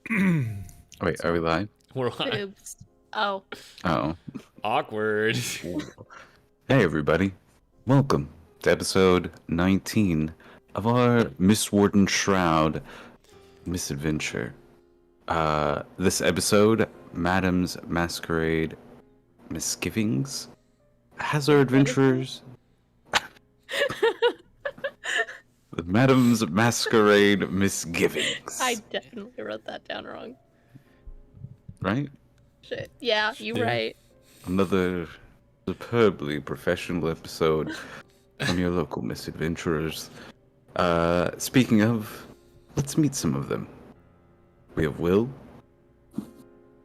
Wait, are we live? We're live. Oops. Oh. Oh. Awkward. Hey, everybody. Welcome to episode 19 of our Shroud Misadventure. This episode, Madam's Masquerade Misgivings, has our adventurers. Madam's Masquerade Misgivings. I definitely wrote that down wrong. Right? Shit. Yeah, you're right. Another superbly professional episode from your local misadventurers. Speaking of, let's meet some of them. We have Will.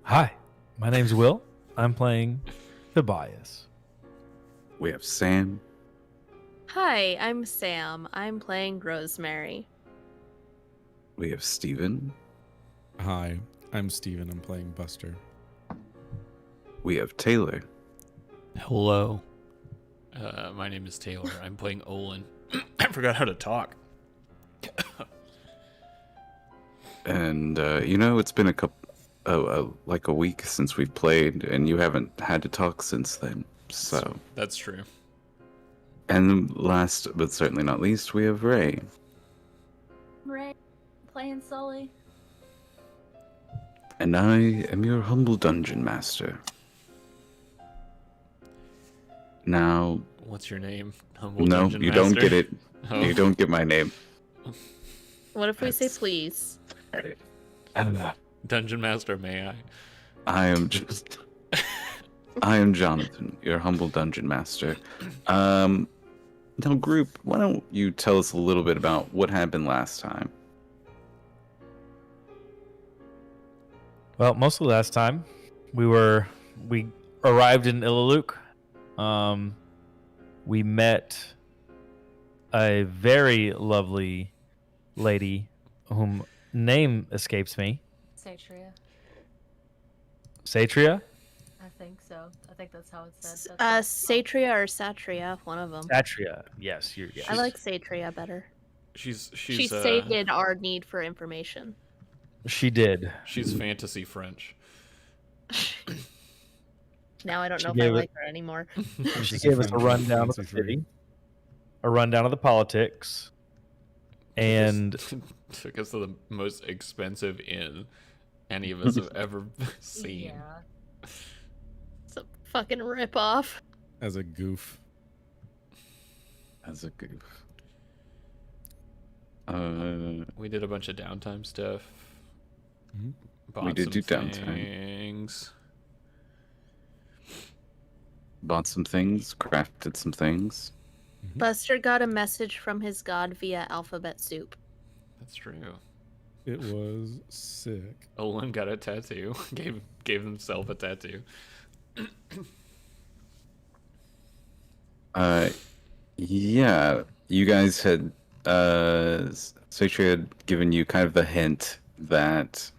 Hi, my name's Will. I'm playing Tobias. We have Sam. Hi, I'm Sam. I'm playing Rosemary. We have Steven. Hi, I'm Steven. I'm playing Buster. We have Taylor. Hello. My name is Taylor. I'm playing Olin. I forgot how to talk. And, it's been like a week since we've played, and you haven't had to talk since then, so. That's true. And last, but certainly not least, we have Ray. Ray, playing Sully. And I am your humble dungeon master. Now... What's your name? Humble No, Dungeon you Master? don't get it. Oh. You don't get my name. What if we say please? Dungeon Master, may I? I am just... I am Jonathan, your humble dungeon master. Now, group, why don't you tell us a little bit about what happened last time? Well, mostly last time we arrived in Illaluk. We met a very lovely lady whom name escapes me. Satria. Satria? I think so. I think that's how it's said. Satria or Satria, one of them. Satria. Yes, yes. I like Satria better. She She stated our need for information. She did. She's fantasy French. Now I don't She know if I gave like her anymore. She gave us a rundown of the city, a rundown of the politics, and took us to the most expensive inn any of us have ever seen. Yeah. It's a fucking ripoff. As a goof. As a goof. We did a bunch of downtime stuff. Mhm. Bought We did some do downtime. things. Bought some things, crafted some things. Buster got a message from his god via alphabet soup. That's true. It was sick. Olin got a tattoo. Gave himself a tattoo. Yeah, you guys had, Satria had given you kind of the hint that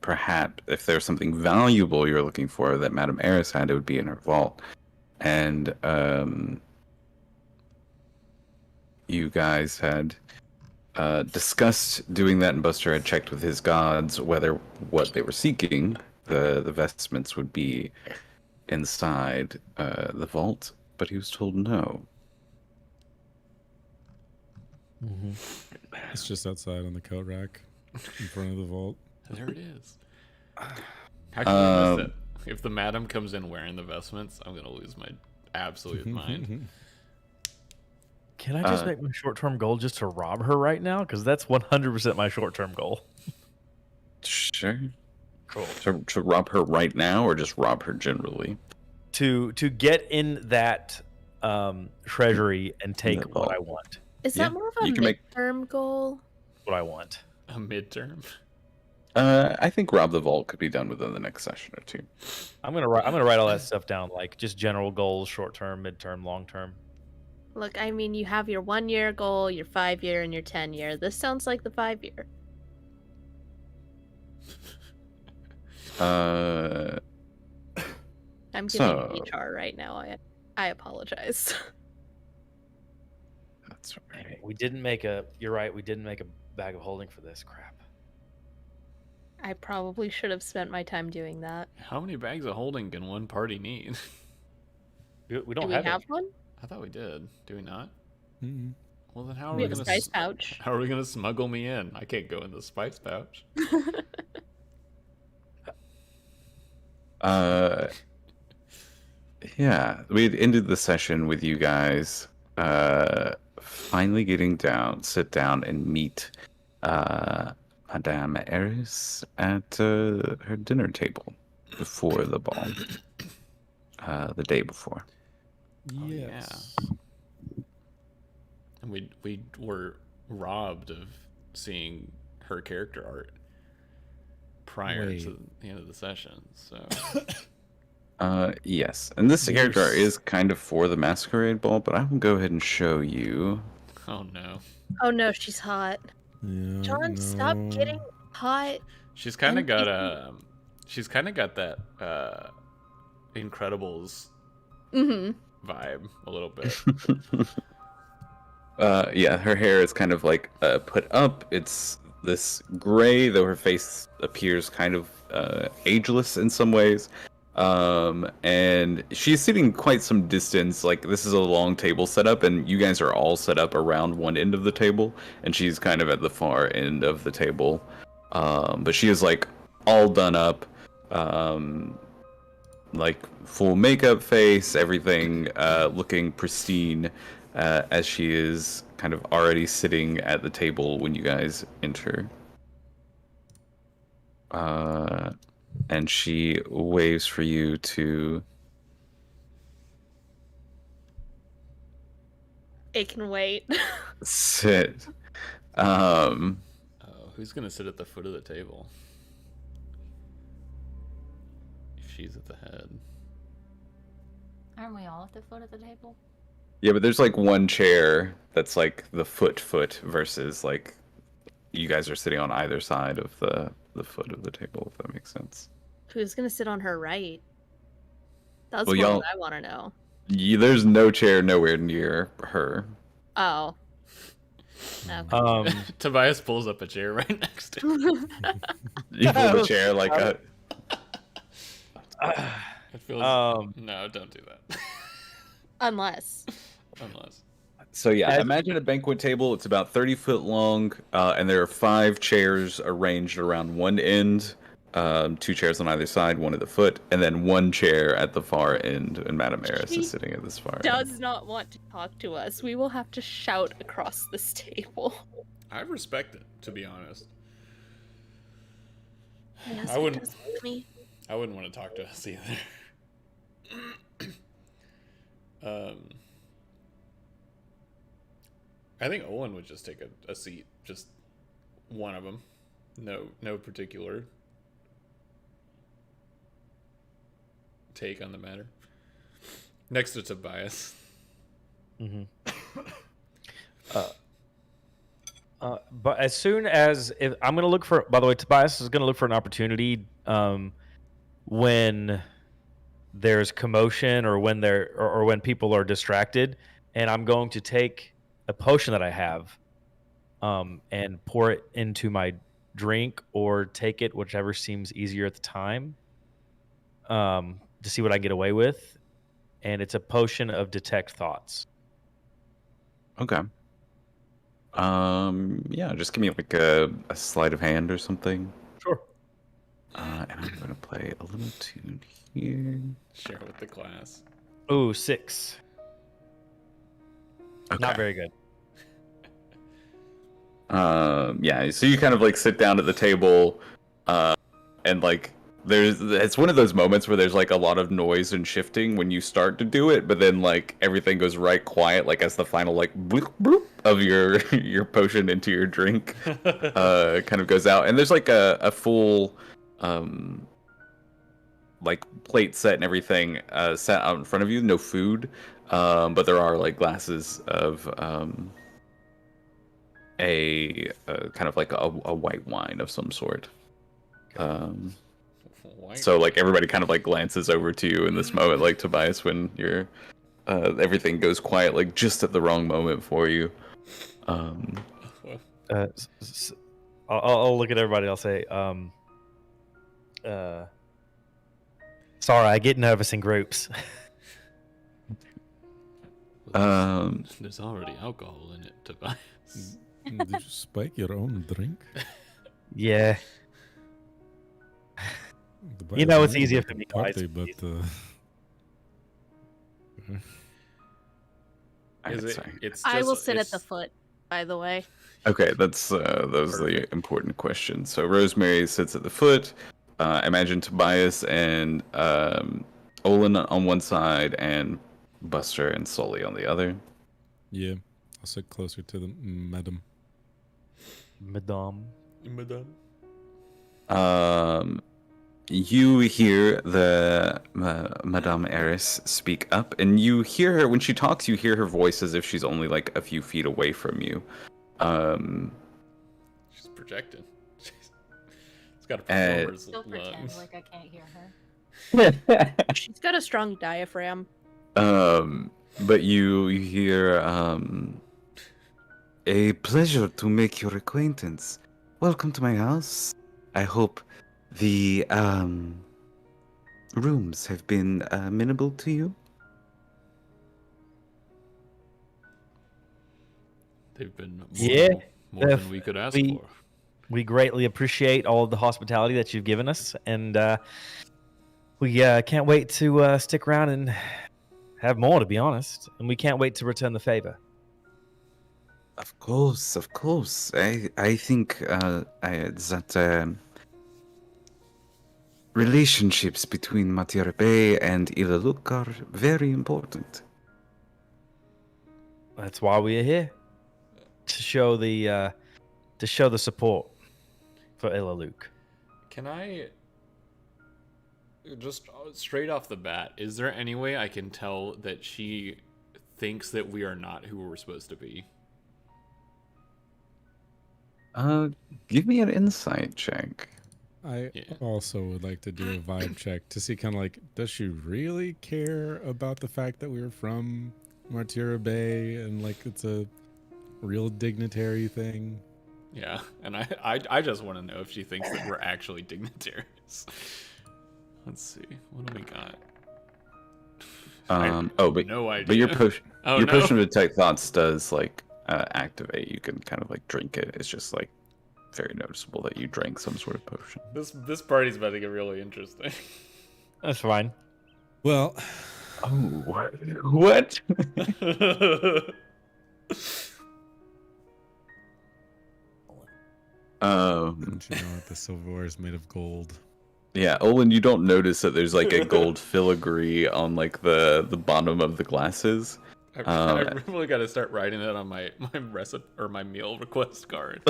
perhaps if there's something valuable you're looking for that Madame Eris had, it would be in her vault. And, you guys had discussed doing that, and Buster had checked with his gods whether what they were seeking, the vestments, would be inside the vault, but he was told no. It's just outside on the coat rack in front of the vault. There it is. How can we miss it? If the madam comes in wearing the vestments, I'm gonna lose my absolute mind. can I just make my short-term goal just to rob her right now? Because that's 100% my short-term goal. Sure. Cool. To rob her right now, or just rob her generally? To get in that treasury and take The what vault. I want. Is Yeah, that more of a you can make- midterm goal? What I want. A midterm. I think rob the vault could be done within the next session or two. I'm gonna write all that stuff down, like just general goals, short-term, mid-term, long-term. Look, I mean, you have your 1-year goal, your 5-year, and your 10-year. This sounds like the 5-year. I'm giving So- HR right now. I apologize. That's right. We didn't make a. You're right. We didn't make a bag of holding for this crap. I probably should have spent my time doing that. How many bags of holding can one party need? We Do don't we have have it. one? I thought we did. Do we not? Mm-mm. Well, then how are We we have a gonna spice pouch. how are we gonna smuggle me in? I can't go in the spice pouch. Yeah, we ended the session with you guys finally getting down, sit down, and meet Madame Eris at her dinner table before the ball, the day before. Yes. And we were robbed of seeing her character art prior Wait. to the end of the session. So Yes, and this character Yes. is kind of for the Masquerade ball, but I will go ahead and show you. oh no. Oh no, she's hot. Yeah, John, stop no. getting hot. She's kind of And got if she's kind of got that Incredibles Mm-hmm. vibe a little bit. Yeah, her hair is kind of like put up. It's this gray, though her face appears kind of ageless in some ways. And she's sitting quite some distance. Like, this is a long table setup, and you guys are all set up around one end of the table, and she's kind of at the far end of the table. But she is like all done up, like full makeup face, everything looking pristine, as she is kind of already sitting at the table when you guys enter. And she waves for you to. It can wait. Sit. Oh, who's gonna sit at the foot of the table? If she's at the head. Aren't we all at the foot of the table? Yeah, but there's like one chair that's like the foot versus like you guys are sitting on either side of the foot of the table, if that makes sense. Who's gonna sit on her right? That's Well, what y'all- I want to know. There's no chair nowhere near her. Oh. Okay. Tobias pulls up a chair right next to her. You pull the chair like a. It feels no, don't do that. Unless. Unless. So yeah, As- imagine a banquet table. It's about 30 foot long, and there are 5 chairs arranged around one end, 2 chairs on either side, one at the foot, and then 1 chair at the far end. And Madame Eris She is sitting at this far end. Does not want to talk to us. We will have to shout across this table. I respect it, to be honest. Yes, I wouldn't- it does with me. I wouldn't want to talk to us either. I think Owen would just take a seat, just one of them. No particular take on the matter. Next to Tobias. Mm-hmm. But as soon as I'm going to look for, by the way, Tobias is going to look for an opportunity when there's commotion or when or when people are distracted, and I'm going to take a potion that I have and pour it into my drink or take it, whichever seems easier at the time, to see what I get away with. And it's a potion of detect thoughts. Okay. Yeah, just give me like a sleight of hand or something. Sure. And I'm gonna play a little tune here. Share with the class. Ooh, 6. Okay. Not very good. Yeah, so you kind of like sit down at the table, and like it's one of those moments where there's like a lot of noise and shifting when you start to do it, but then like everything goes right quiet, like as the final like bloop, bloop of your potion into your drink kind of goes out, and there's like a full like plate set and everything set out in front of you, no food, but there are like glasses of a kind of like a white wine of some sort. So like everybody kind of like glances over to you in this moment, like Tobias, when you're everything goes quiet, like just at the wrong moment for you. I'll look at everybody. I'll say, Sorry, I get nervous in groups. There's already alcohol in it, Tobias. Did you spike your own drink? Yeah. Tobias, know, it's I know easier about for the me, party, guys. but Is it? Sorry. It's I just, will sit at the it's- foot, by the way. Okay, that was the Perfect. important question. So Rosemary sits at the foot. Imagine Tobias and Olin on one side, and Buster and Sully on the other. yeah, I'll sit closer to the madam. Madame. Madame. You hear the Madame Eris speak up, and you hear her when she talks. You hear her voice as if she's only like a few feet away from you. She's projecting. She's got a performer's Still pretend lungs. like I can't hear her. She's got a strong diaphragm. But you hear a pleasure to make your acquaintance. Welcome to my house. I hope the rooms have been amenable to you. They've been more, Yeah, more def- than we could ask we- for. We greatly appreciate all of the hospitality that you've given us, and we can't wait to stick around and have more, to be honest. And we can't wait to return the favor. Of course, of course. I think that relationships between Matira Bay and Ilaluk are very important. That's why we are here, to show the support for Ilaluk. Can I just straight off the bat? Is there any way I can tell that she thinks that we are not who we're supposed to be? Give me an insight check. I Yeah. also would like to do a vibe check to see kind of like, does she really care about the fact that we were from Martira Bay and like it's a real dignitary thing? Yeah, and I just want to know if she thinks that we're actually dignitaries. Let's see, what do we got? No idea. But your potion, Oh, your no. potion of detect thoughts does like activate. You can kind of like drink it. It's just like very noticeable that you drank some sort of potion. This party's about to get really interesting. That's fine. Well, Oh, what? don't you know the silverware is made of gold? Yeah, Olin, you don't notice that there's like a gold filigree on like the bottom of the glasses. I really got to start writing that on my recipe or my meal request card.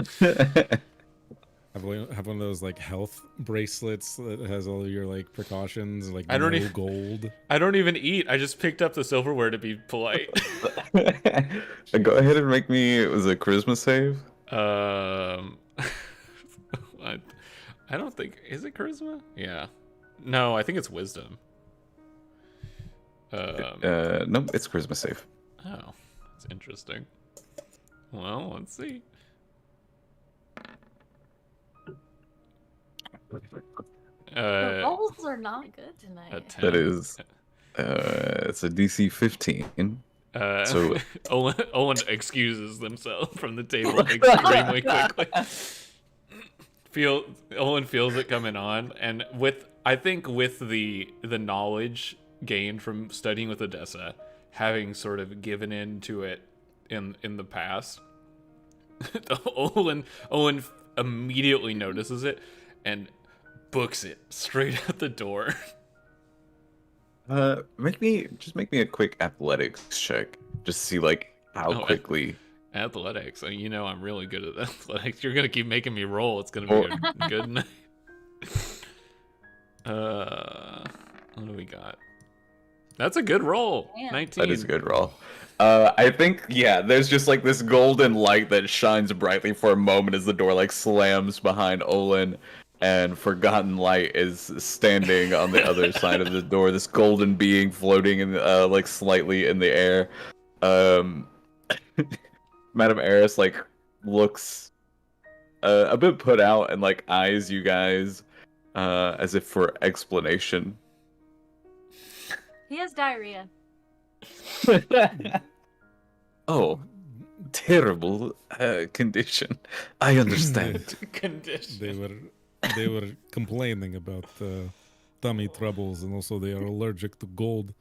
Have one of those like health bracelets that has all of your like precautions, like I don't no even- gold. I don't even eat. I just picked up the silverware to be polite. Go ahead and make me. It was a charisma save. I don't think, is it charisma? Yeah. No, I think it's wisdom. No, it's charisma save. Oh, that's interesting. Well, let's see. The rolls are not good tonight. A 10. That is. It's a DC 15. So- Owen excuses themselves from the table extremely quickly. Owen feels it coming on, and I think with the knowledge gained from studying with Odessa, having sort of given in to it in the past, Owen immediately notices it and books it straight out the door. Make me a quick athletics check. Just see like how Oh, quickly. Athletics. You know I'm really good at athletics. You're gonna keep making me roll. It's gonna be a good night. What do we got? That's a good roll. Damn. 19. That is a good roll. I think there's just like this golden light that shines brightly for a moment as the door like slams behind Olin, and Forgotten Light is standing on the other side of the door. This golden being floating in like slightly in the air. Madame Eris like looks a bit put out and like eyes you guys, as if for explanation. He has diarrhea. Oh, terrible condition. I understand. Condition. They were complaining about tummy troubles, and also they are allergic to gold.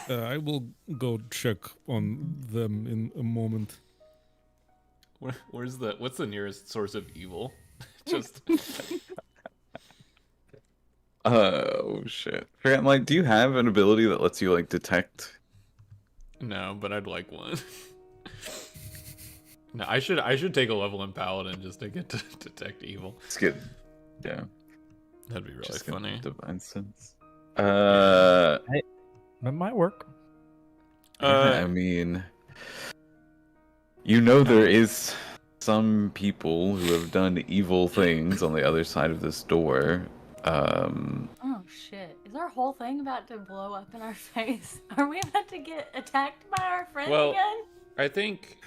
I will go check on them in a moment. What's the nearest source of evil? Just Oh shit. Forgot, like, do you have an ability that lets you like detect? no, but I'd like one. No, I should take a level in Paladin just to get to detect evil. Let's get, yeah. That'd be really Just get funny. divine sense. That might work. Yeah, I mean, you know, there is some people who have done evil things on the other side of this door. Oh shit. Is our whole thing about to blow up in our face? Are we about to get attacked by our friend Well, again? I think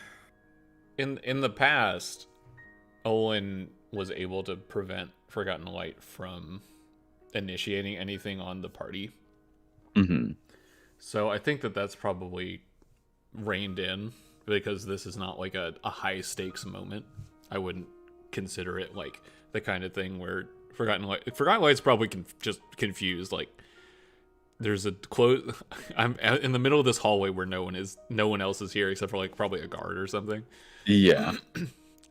in the past, Olin was able to prevent Forgotten Light from initiating anything on the party. mhm. So I think that's probably reined in because this is not like a high stakes moment. I wouldn't consider it like the kind of thing where Forgotten Light's probably just confused. Like there's a close. I'm in the middle of this hallway where no one else is here except for like probably a guard or something. Yeah.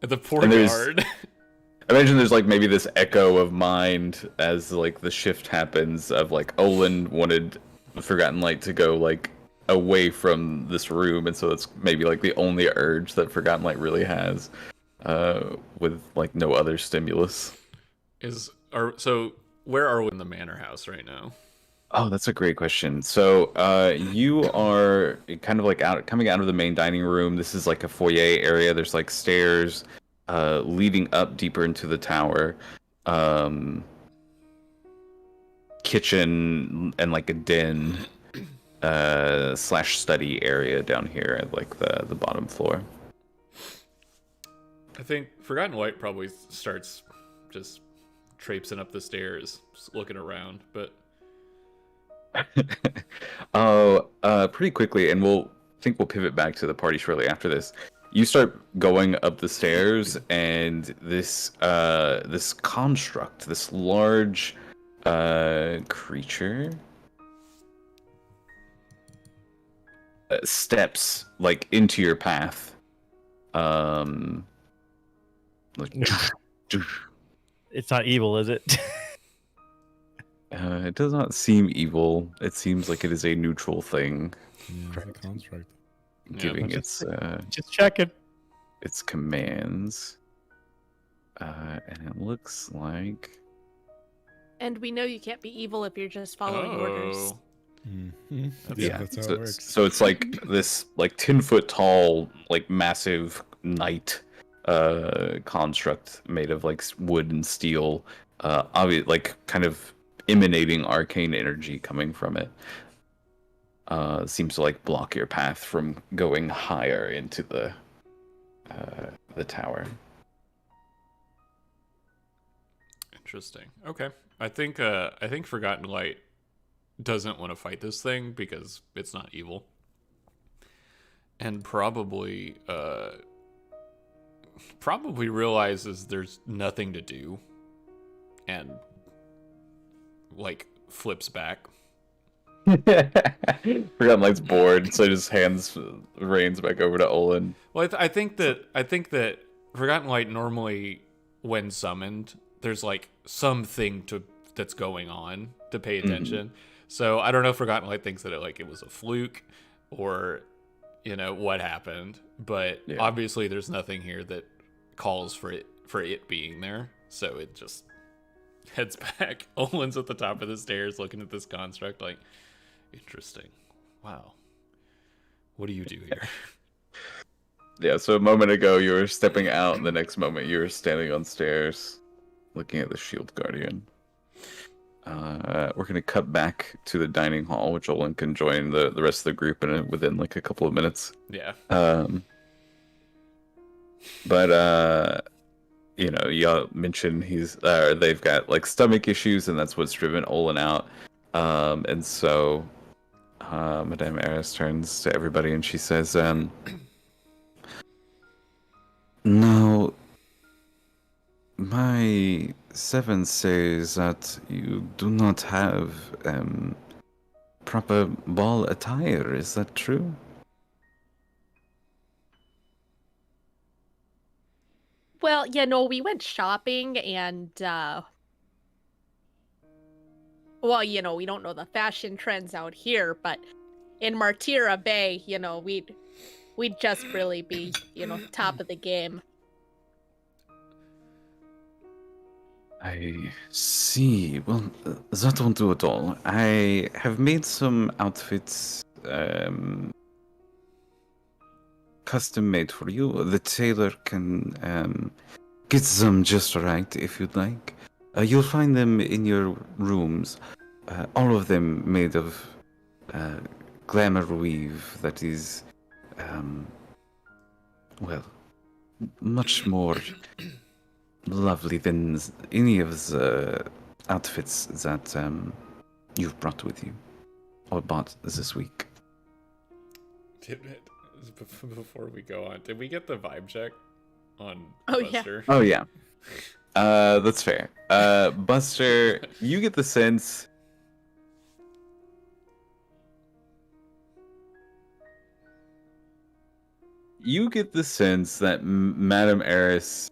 The poor And there's- guard. I imagine there's like maybe this echo of mind as like the shift happens of like Olin wanted Forgotten Light to go like away from this room, and so it's maybe like the only urge that Forgotten Light really has, with like no other stimulus. So where are we in the manor house right now? Oh, that's a great question. So, you are kind of like coming out of the main dining room. This is like a foyer area. There's like stairs, leading up deeper into the tower. Kitchen and like a den, slash study area down here at like the bottom floor. I think Forgotten Light probably starts just traipsing up the stairs, just looking around, but Pretty quickly, and we'll pivot back to the party shortly after this. You start going up the stairs, and this construct, this large creature, steps like into your path. Like, It's not evil, is it? it does not seem evil. It seems like it is a neutral thing, Yeah, it's a construct. giving just- its Just checking. its commands. And it looks like And we know you can't be evil if you're just following orders. Oh. Mhm. Yeah, that's how so, it works. so it's like this like 10-foot tall, like massive knight construct made of like wood and steel, like kind of emanating arcane energy coming from it. Seems to like block your path from going higher into the tower. Interesting. Okay. I think Forgotten Light doesn't want to fight this thing because it's not evil. And probably realizes there's nothing to do and like flips back. Forgotten Light's bored, so just hands reins back over to Olin. Well, I think that Forgotten Light normally, when summoned, there's like something that's going on to pay attention. So I don't know if Forgotten Light thinks that it was a fluke or what happened, but Yeah. obviously there's nothing here that calls for it being there. So it just heads back. Olin's at the top of the stairs looking at this construct like, interesting. Wow. What do you do here? Yeah, so a moment ago you were stepping out, and the next moment you were standing on stairs looking at the Shield Guardian. We're going to cut back to the dining hall, which Olin can join the rest of the group within like a couple of minutes. Yeah. But y'all mentioned they've got like stomach issues, and that's what's driven Olin out. And so Madame Eris turns to everybody and she says, now, my seven says that you do not have proper ball attire. Is that true? Well, we went shopping and, well, we don't know the fashion trends out here, but in Martira Bay, we'd just really be, top of the game. I see. Well, that won't do at all. I have made some outfits custom made for you. The tailor can get them just right if you'd like. You'll find them in your rooms. All of them made of glamour weave that is, well, much more lovely than any of the outfits that you've brought with you or bought this week. Before we go on, did we get the vibe check on Oh, Buster? Oh yeah, that's fair. Buster, you get the sense. You get the sense that Madame Eris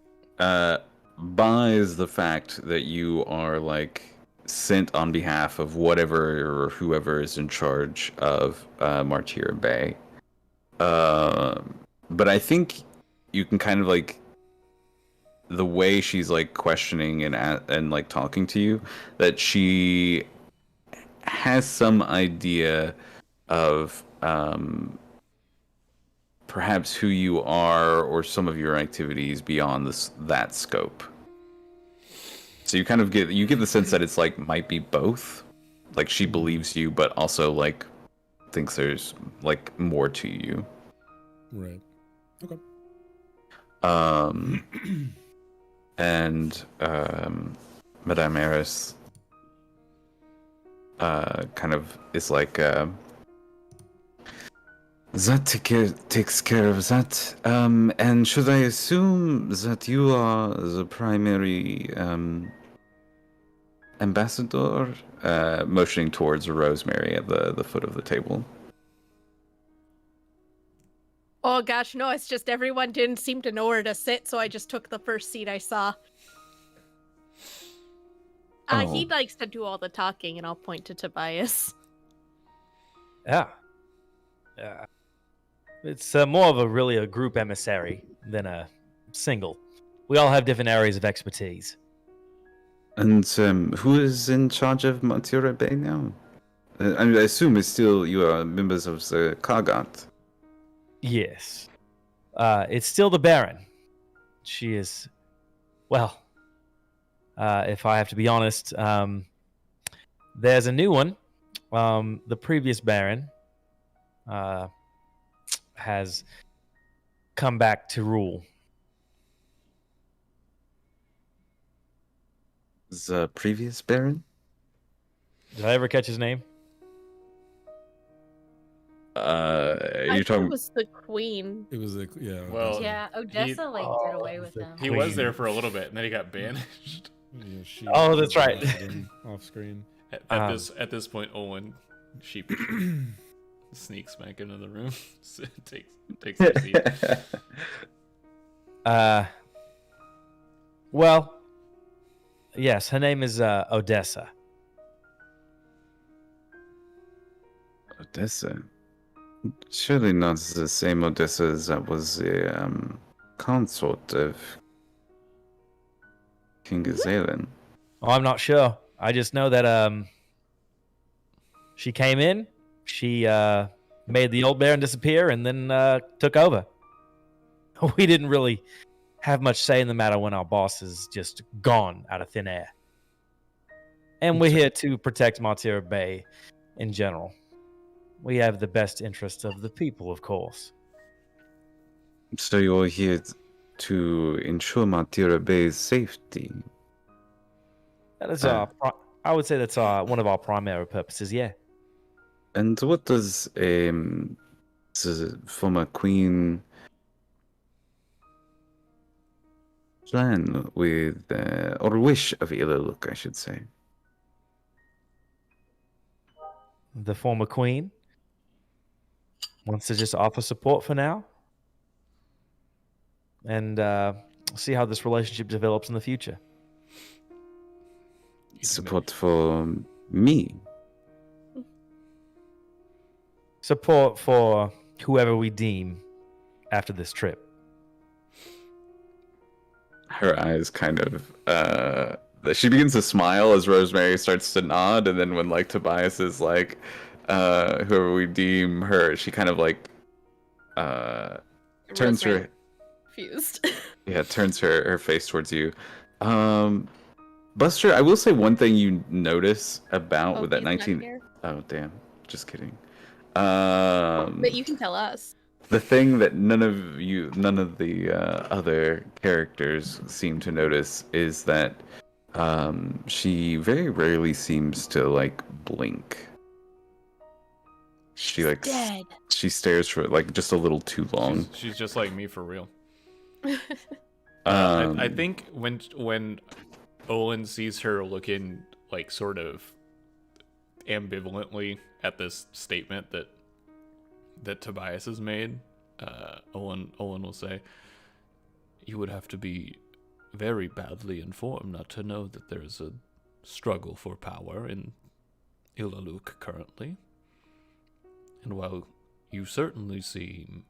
buys the fact that you are like sent on behalf of whatever or whoever is in charge of Martyr Bay. But I think you can kind of like the way she's like questioning and like talking to you, that she has some idea of perhaps who you are or some of your activities beyond that scope. So you kind of get the sense that it's like might be both. Like she believes you, but also like thinks there's like more to you. Right. Okay. And Madame Eris kind of is like that takes care of that. And should I assume that you are the primary ambassador? Motioning towards Rosemary at the foot of the table. Oh gosh, no, it's just everyone didn't seem to know where to sit, so I just took the first seat I saw. He likes to do all the talking, and I'll point to Tobias. Yeah. It's more of a group emissary than a single. We all have different areas of expertise. And who is in charge of Matura Bay now? I assume it's still you are members of the Kargat. Yes. It's still the Baron. She is, well, if I have to be honest, there's a new one. The previous Baron has come back to rule. The previous Baron? Did I ever catch his name? You're It talking. was the queen. It was yeah. Well, Yeah, Odessa did away with him. He was there for a little bit, and then he got banished. Yeah, she Oh, that's right. Off screen. At this point, Owen sheepishly sneaks back into the room, takes a seat. Well, yes, her name is Odessa. Odessa? Surely not the same Odessa that was the consort of King Azalin. Oh, I'm not sure. I just know that she came in, she made the old Baron disappear, and then took over. We didn't really have much say in the matter when our boss is just gone out of thin air. And we're here to protect Martyr Bay in general. We have the best interests of the people, of course. So you're here to ensure Martira Bay's safety. That is I would say that's one of our primary purposes. Yeah. And what does the former queen plan with, or wish of Ilaluk, I should say? The former queen wants to just offer support for now, and see how this relationship develops in the future. Support for me. Support for whoever we deem after this trip. Her eyes kind of she begins to smile as Rosemary starts to nod, and then when like Tobias is like whoever we deem her, she kind of like turns her Confused. yeah, turns her face towards you. Buster, I will say one thing you notice about with that he's not 19 here? Oh damn, just kidding. But you can tell us. The thing that none of the other characters seem to notice is that she very rarely seems to like blink. She like Dead. she stares for like just a little too long. She's just like me for real. Um, I think when Olin sees her looking like sort of ambivalently at this statement that Tobias has made, Olin will say, "You would have to be very badly informed not to know that there is a struggle for power in Ilaluk currently. And while you certainly seem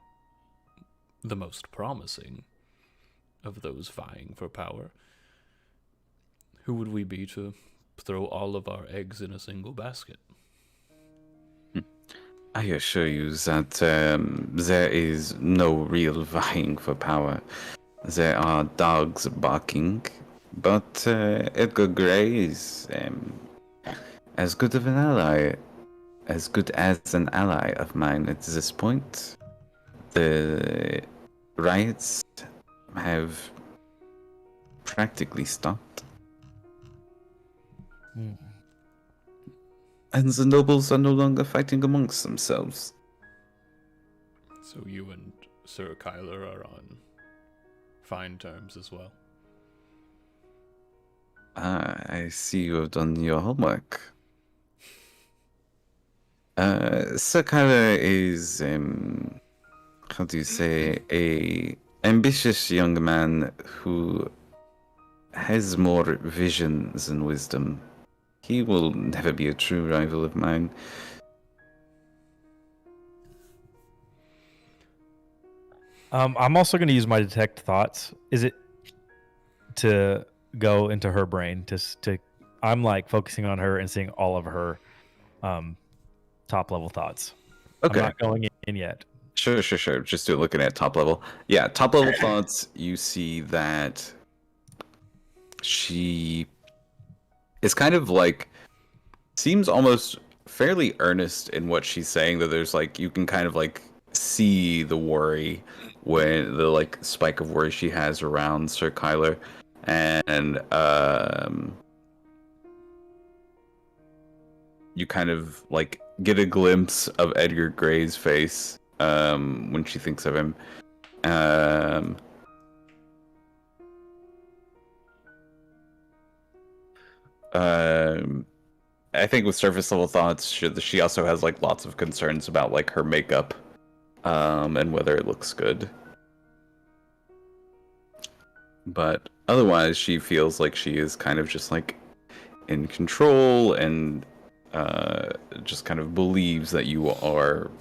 the most promising of those vying for power, who would we be to throw all of our eggs in a single basket?" I assure you that there is no real vying for power. There are dogs barking, but Edgar Grey is as good of an ally, as good as an ally of mine at this point. The riots have practically stopped. And the nobles are no longer fighting amongst themselves. So you and Sir Kyler are on fine terms as well. Ah, I see you have done your homework. Sir Kyler is, how do you say, a ambitious young man who has more vision than wisdom. He will never be a true rival of mine. I'm also going to use my detect thoughts. Is it to go into her brain? To I'm like focusing on her and seeing all of her top level thoughts. Okay. I'm not going in yet. Sure. Just looking at top level. Yeah, top level thoughts, you see that she is kind of like, seems almost fairly earnest in what she's saying, that there's like, you can kind of like see the worry, when the like spike of worry she has around Sir Kyler. And you kind of like get a glimpse of Edgar Gray's face when she thinks of him. I think with surface level thoughts, she also has like lots of concerns about like her makeup and whether it looks good. But otherwise, she feels like she is kind of just like in control and just kind of believes that you are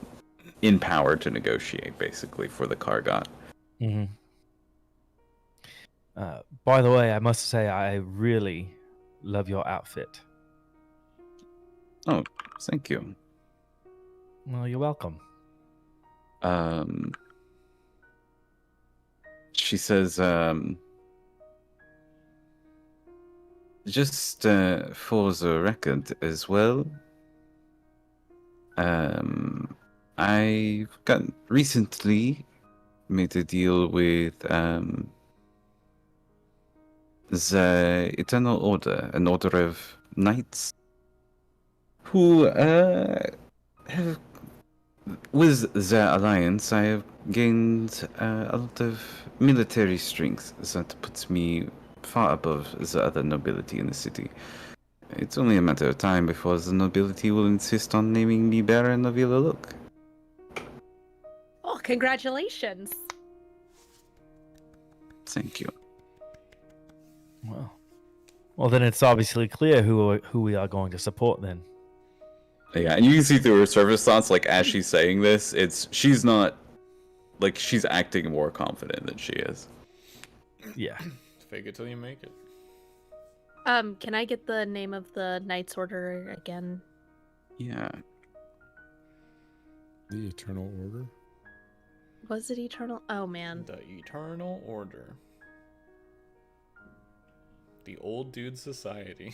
in power to negotiate, basically, for the Kargot. Mm-hmm. By the way, I must say I really love your outfit. Oh, thank you. Well, you're welcome. She says, just for the record as well, I've recently made a deal with the Eternal Order, an order of knights who have, with their alliance, I have gained a lot of military strength that puts me far above the other nobility in the city. It's only a matter of time before the nobility will insist on naming me Baron of Illaluk. Oh, congratulations. Thank you. Well, then it's obviously clear who we are going to support. Then. Yeah, and you can see through her service thoughts, like as she's saying this, she's not like she's acting more confident than she is. Yeah. Fake it till you make it. Can I get the name of the Knight's Order again? Yeah. The Eternal Order? Was it Eternal? Oh man. The Eternal Order. The Old Dude Society.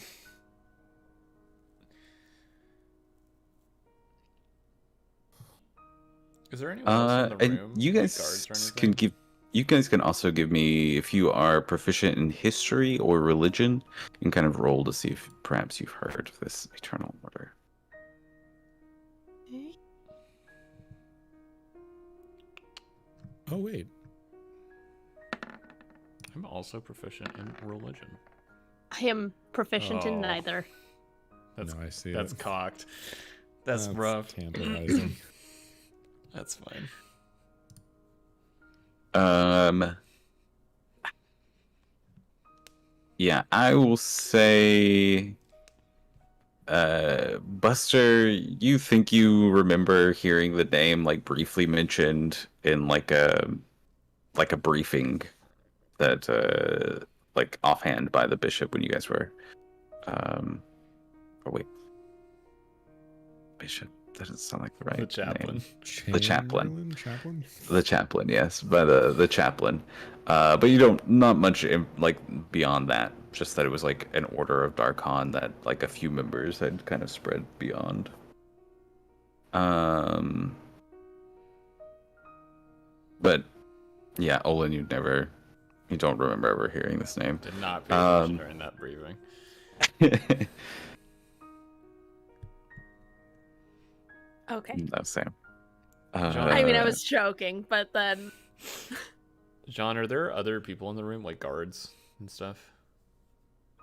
Is there anyone else in the And room? you like guys guards or anything? can give. You guys can also give me, if you are proficient in history or religion, you can kind of roll to see if perhaps you've heard of this Eternal Order. Oh, wait. I'm also proficient in religion. I am proficient in Oh. neither. That's No, I see that's it. cocked. That's rough. Tantalizing. That's fine. Yeah, I will say, Buster, you think you remember hearing the name like briefly mentioned in like a briefing that like offhand by the bishop when you guys were oh wait, bishop, that doesn't sound like the right The chaplain. name. The chaplain. Chaplain? The chaplain, yes, by the chaplain. But you don't, not much like beyond that. Just that it was like an order of Darkon that like a few members had kind of spread beyond. But yeah, Olin, you don't remember ever hearing this name. Did not pay attention during that briefing. Okay. No, Sam. I mean, I was joking, but then John, are there other people in the room, like guards and stuff?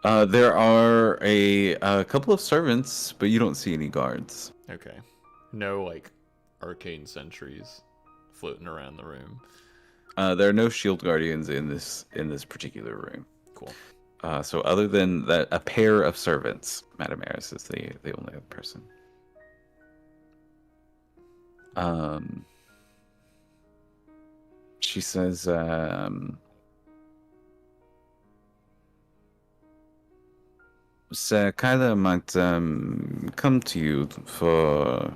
There are a couple of servants, but you don't see any guards. Okay. No, like, arcane sentries floating around the room. There are no shield guardians in this particular room. Cool. So other than that, a pair of servants, Madame Eris is the only other person. She says, Sir Kyler might come to you for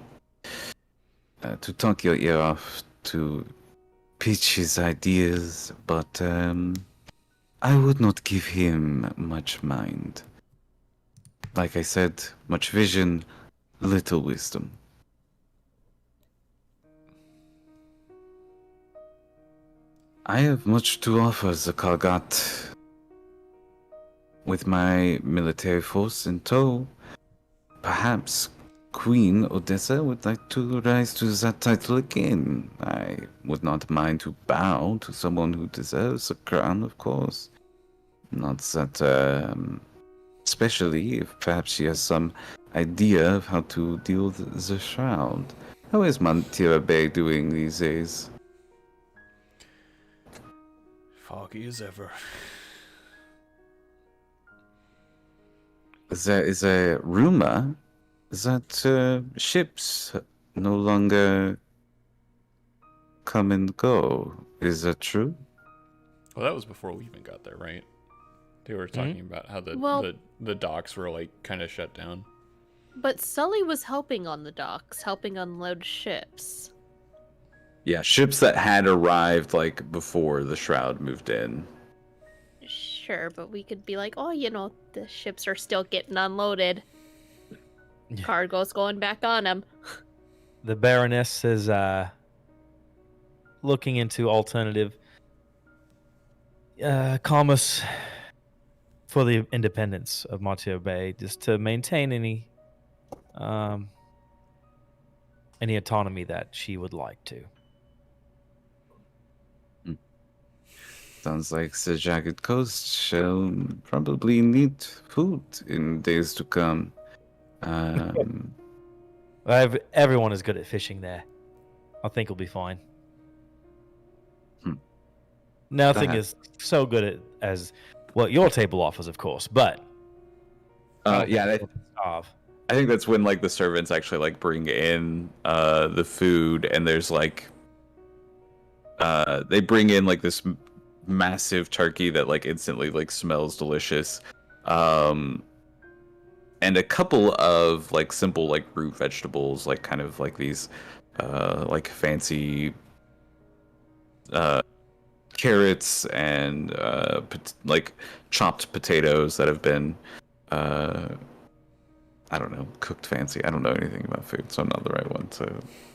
to talk your ear off, to pitch his ideas, but I would not give him much mind. Like I said, much vision, little wisdom. I have much to offer the Kalgat. With my military force in tow, perhaps Queen Odessa would like to rise to that title again. I would not mind to bow to someone who deserves a crown, of course. Not that, especially if perhaps she has some idea of how to deal with the Shroud. How is Mantira Bay doing these days? Foggy as ever. There is a rumor that ships no longer come and go. Is that true? Well, that was before we even got there, right? They were talking about how the docks were, like, kind of shut down. but Sully was helping on the docks, helping unload ships. Yeah, ships that had arrived like before the Shroud moved in. Sure, but we could be like, oh, you know, the ships are still getting unloaded. Yeah. Cargo's going back on them. The Baroness is looking into alternative commerce for the independence of Montego Bay, just to maintain any autonomy that she would like to. Sounds like the Jagged Coast shall probably need food in days to come. Everyone is good at fishing there. I think we'll be fine. Nothing is so good as what your table offers, of course, but yeah, I think that's when like the servants actually like bring in the food, and there's like they bring in like this massive turkey that like instantly like smells delicious, and a couple of like simple like root vegetables, like kind of like these like fancy carrots and like chopped potatoes that have been I don't know, cooked fancy. I don't know anything about food, so I'm not the right one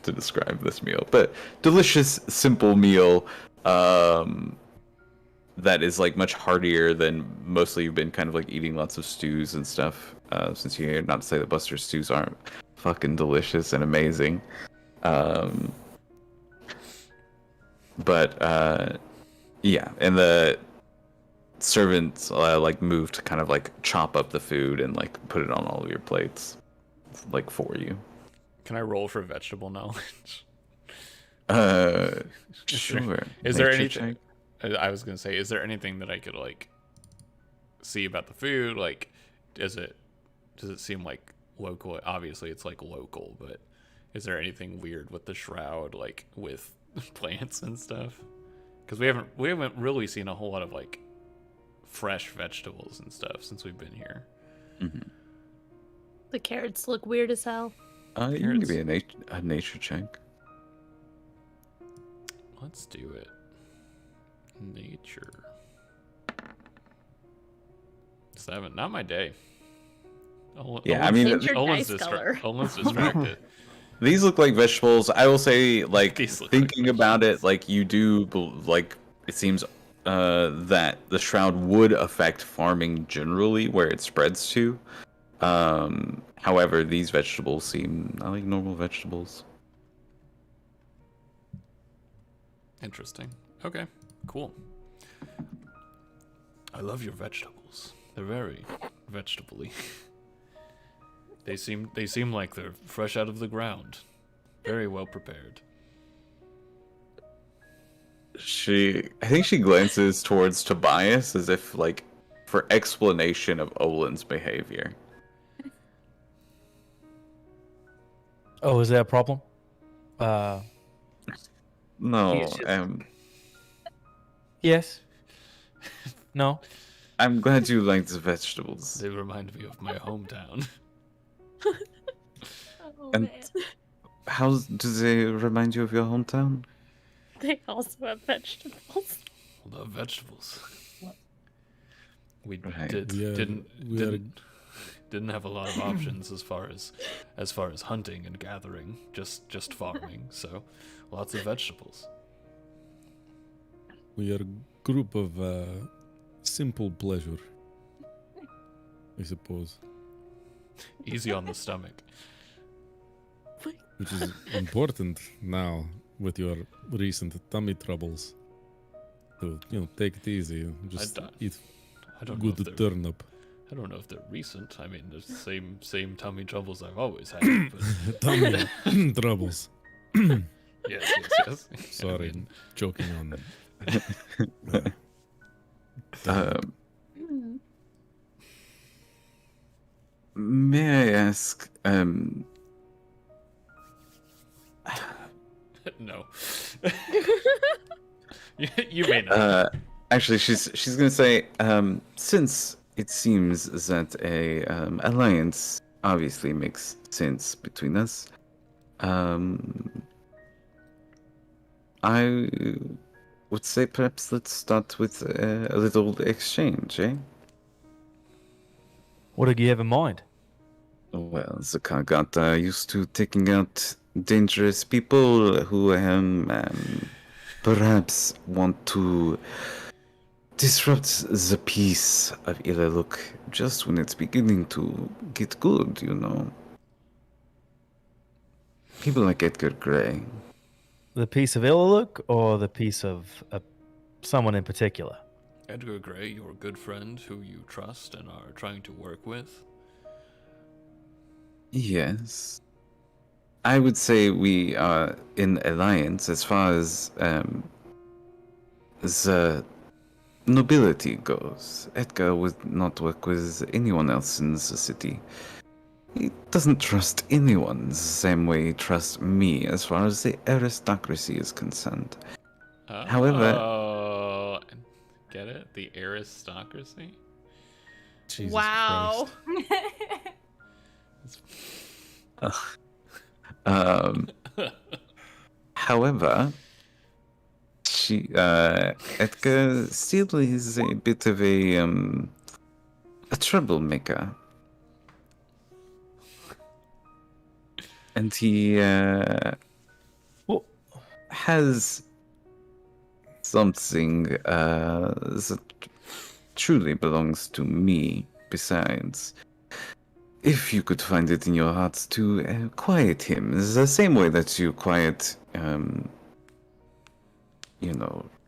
to describe this meal. But delicious, simple meal that is like much heartier than mostly you've been kind of like eating lots of stews and stuff. Since you're here, not to say that Buster's stews aren't fucking delicious and amazing. But yeah, and the servants like move to kind of like chop up the food and like put it on all of your plates, like for you. Can I roll for vegetable knowledge? Sure. Is there Nature anything? check. I was gonna say, is there anything that I could like see about the food? Like, does it seem like local? Obviously, it's like local, but is there anything weird with the Shroud, like with plants and stuff? Because we haven't really seen a whole lot of like fresh vegetables and stuff since we've been here. Mm-hmm. The carrots look weird as hell. You can give me a nature check. Let's do it. Nature. 7. Not my day. Yeah, I mean, Olin's distracted. These look like vegetables. I will say, like, These look thinking like about it, like, you do, like, it seems that the Shroud would affect farming generally where it spreads to. However, these vegetables seem not like normal vegetables. Interesting. Okay, cool. I love your vegetables. They're very vegetable-y. They seem like they're fresh out of the ground. Very well prepared. I think she glances towards Tobias as if, like, for explanation of Olin's behavior. Oh, is that a problem? No, He's just- Yes. No. I'm glad you like the vegetables. They remind me of my hometown. Oh, And- man. How do they remind you of your hometown? They also have vegetables. Love vegetables. We Right. didn't have a lot of options as far as hunting and gathering, just farming. So, lots of vegetables. We are a group of simple pleasure, I suppose. Easy on the stomach. Which is important now with your recent tummy troubles. So, take it easy. Just eat I don't know good if they're turnip. I don't know if they're recent. I mean, the same tummy troubles I've always had. But Tummy troubles. yes. Sorry, I mean, joking on. May I ask, no. you may not. actually, she's gonna say, since it seems that a alliance obviously makes sense between us, I would say perhaps let's start with a little exchange, eh? What do you have in mind? Well, the Kagata used to taking out dangerous people who perhaps want to disrupts the peace of Ilaluk just when it's beginning to get good, you know. People like Edgar Gray. The piece of Illaluk or the piece of someone in particular? Edgar Gray, your good friend who you trust and are trying to work with. Yes. I would say we are in alliance as far as the nobility goes. Edgar would not work with anyone else in the city. He doesn't trust anyone the same way he trusts me as far as the aristocracy is concerned. However, Oh, get it? The aristocracy? Jesus Wow. Christ. um, however, Edgar still is a bit of a troublemaker. And he Well, has something that truly belongs to me besides. If you could find it in your hearts to quiet him, the same way that you quiet,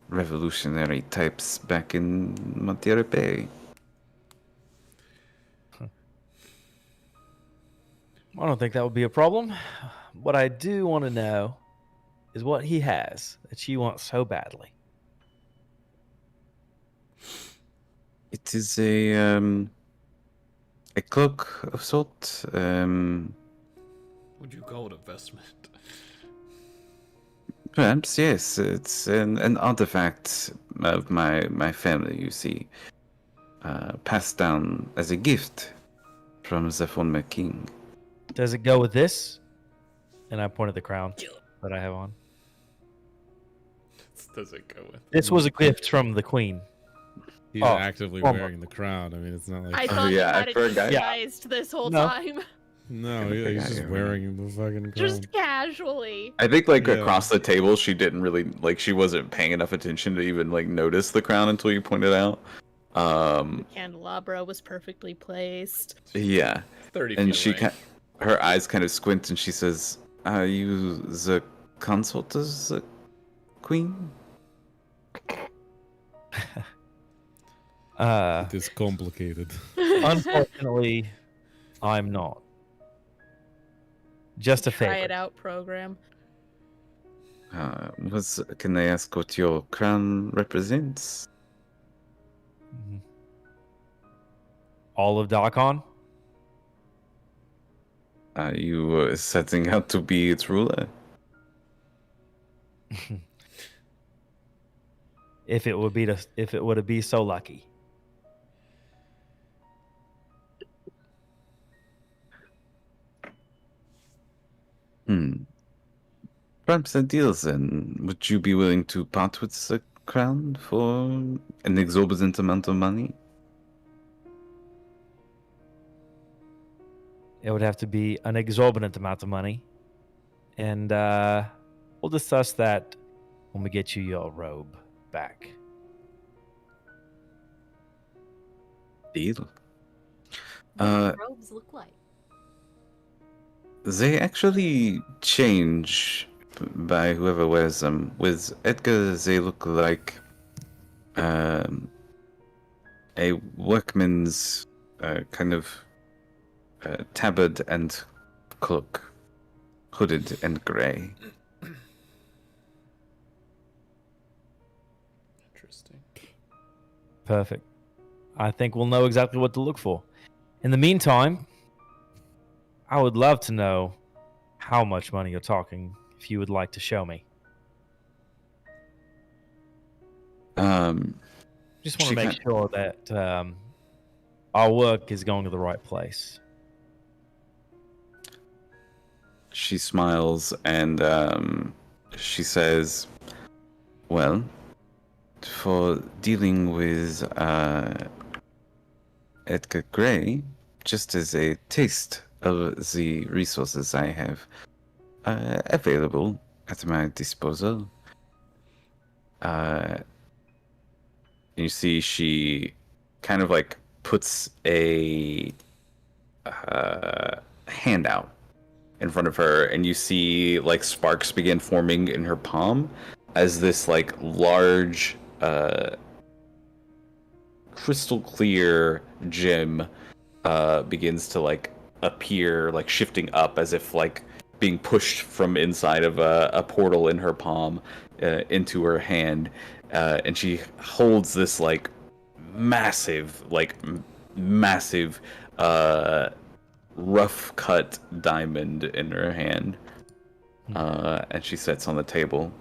revolutionary types back in Madeira Bay. I don't think that would be a problem. What I do want to know is what he has that you want so badly. It is a cloak of sort. Would you call it a vestment? Perhaps, yes. It's an artifact of my family, you see. Passed down as a gift from the former king. Does it go with this? And I pointed the crown that I have on. Does it go with? This was a gift from the queen. He's Oh, actively oh my- wearing the crown. I mean, it's not like I thought yeah, you I had it forgot. disguised this whole No. time. no, I he's forgot just you. wearing the fucking crown. Just casually. I think like Yeah. across the table, she didn't really she wasn't paying enough attention to even notice the crown until you pointed out. The candelabra was perfectly placed. Yeah, 30 and feet she away. her eyes kind of squint and she says, "Are you the consort of the queen?" It is complicated. Unfortunately, I'm not. Just a Try favor. it out program. Can I ask what your crown represents? Mhm. All of Dakon? Are you setting out to be its ruler? If it would be so lucky. Perhaps a deal then. Would you be willing to part with the crown for an exorbitant amount of money? It would have to be an exorbitant amount of money. And we'll discuss that when we get you your robe back. Deal. What do robes look like? They actually change by whoever wears them. With Edgar, they look like a workman's kind of tabard and cloak, hooded and grey. Interesting. Perfect. I think we'll know exactly what to look for. In the meantime, I would love to know how much money you're talking, if you would like to show me. Just want She to make can't- sure that our work is going to the right place. She smiles and she says, "Well, for dealing with Edgar Gray, just as a taste of the resources I have available at my disposal, And you see she kind of like puts a hand out in front of her, and you see like sparks begin forming in her palm as this like large crystal clear gem begins to like appear, like shifting up as if like being pushed from inside of a portal in her palm into her hand, and she holds this like massive rough cut diamond in her hand, and she sets on the table.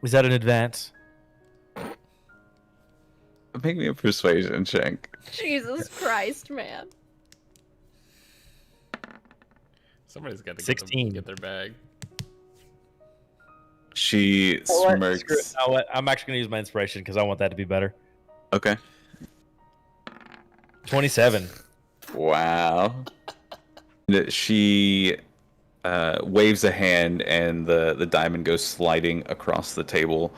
Was that an advance? Make me a persuasion check. Jesus Christ, man. Somebody's got to 16. get their bag. She smirks. Screw it. You know what? I'm actually going to use my inspiration because I want that to be better. Okay. 27. Wow. She waves a hand, and the diamond goes sliding across the table,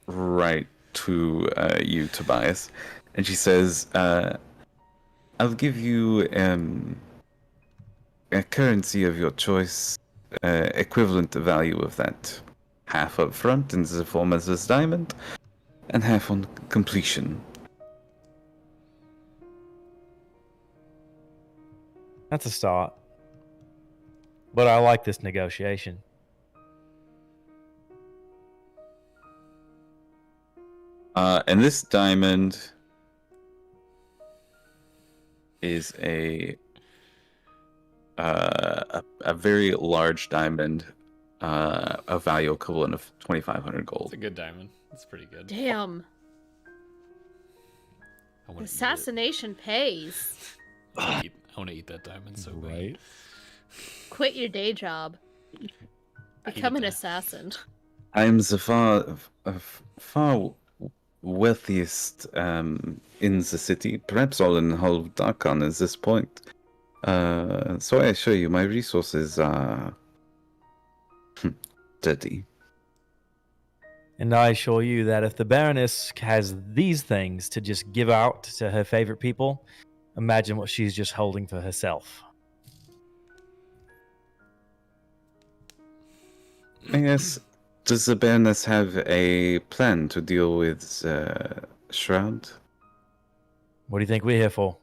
right to you, Tobias. And she says, I'll give you a currency of your choice, equivalent to value of that. Half up front in the form of this diamond, and half on completion. That's a start. But I like this negotiation. And this diamond is a very large diamond, a value equivalent of 2,500 gold. It's a good diamond. It's pretty good. Damn. I wanna eat it. Assassination pays. I want to eat that diamond so bad. Right? Quit your day job. Become an that. assassin. I am the far wealthiest in the city, perhaps all in the whole of Darkon at this point. So I assure you, my resources are dirty. And I assure you that if the Baroness has these things to just give out to her favorite people, imagine what she's just holding for herself. I guess, does the Baroness have a plan to deal with Shroud? What do you think we're here for?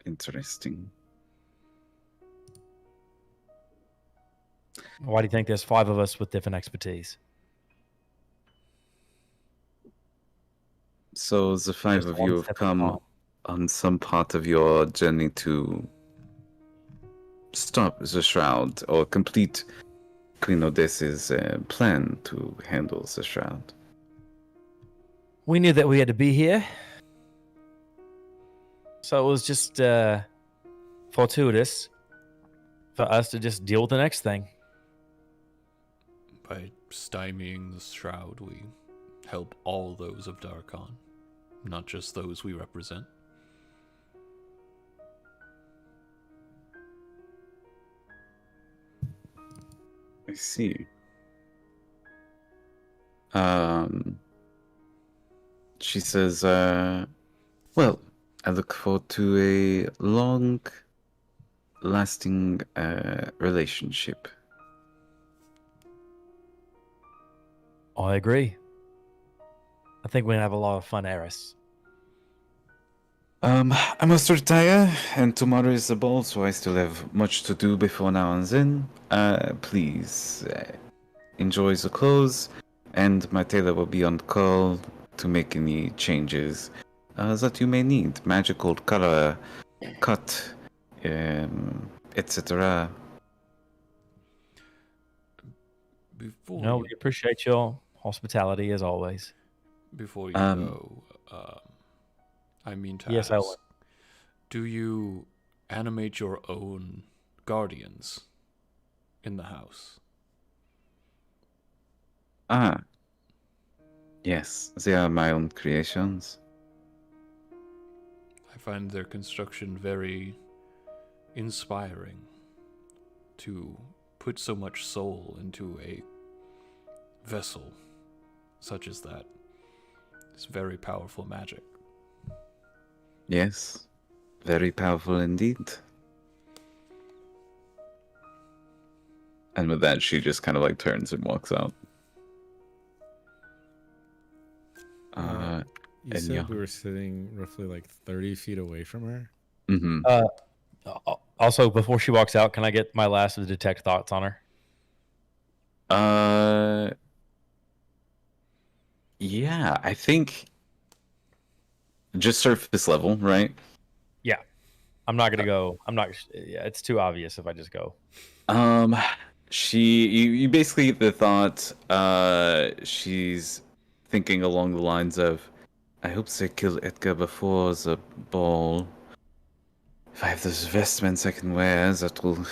Interesting. Why do you think there's 5 of us with different expertise? So the 5 Just of one you have step come apart. on some part of your journey to stop the Shroud or complete Queen Odessa's plan to handle the Shroud. We knew that we had to be here. So it was just fortuitous for us to just deal with the next thing. By stymieing the Shroud, we help all those of Darkon, not just those we represent. I see. She says, well, I look forward to a long-lasting relationship. I agree. I think we're going to have a lot of fun, Eris. I must retire, and tomorrow is the ball, so I still have much to do before now and then. Please enjoy the clothes, and my tailor will be on call to make any changes that you may need. Magical color, cut, etc. Before No, you, we appreciate your hospitality as always. before you Um, go, I mean to Yes, I ask, will. do you animate your own guardians in the house? Ah, yes, they are my own creations. I find their construction very inspiring. To put so much soul into a vessel such as that is very powerful magic. Yes, very powerful indeed. And with that, she just kind of like turns and walks out. You and said yeah. we were sitting roughly like 30 feet away from her. Mm-hmm. Also, before she walks out, can I get my last of the detect thoughts on her? Yeah, I think just surface level, right? Yeah. I'm not gonna go. I'm not. Yeah, it's too obvious if I just go. You basically get the thought, she's thinking along the lines of, I hope they kill Edgar before the ball. If I have those vestments I can wear, that will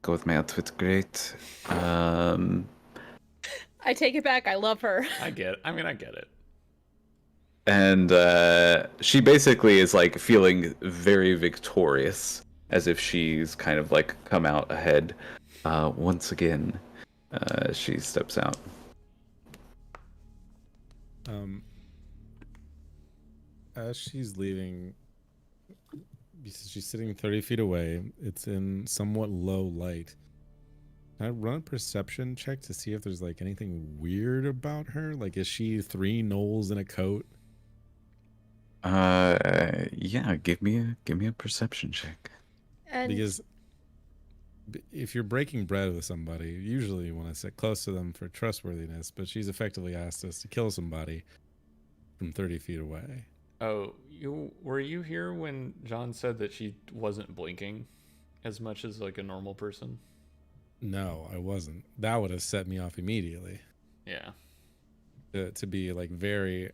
go with my outfit great. I take it back. I love her. I get it. And she basically is like feeling very victorious, as if she's kind of like come out ahead. Once again, she steps out. As she's leaving, because she's sitting 30 feet away, it's in somewhat low light. Can I run a perception check to see if there's like anything weird about her? Like, is she 3 gnolls in a coat? Yeah, give me a perception check. And Because if you're breaking bread with somebody, usually you want to sit close to them for trustworthiness, but she's effectively asked us to kill somebody from 30 feet away. Oh, were you here when John said that she wasn't blinking as much as like a normal person? No, I wasn't. That would have set me off immediately. Yeah. To be like very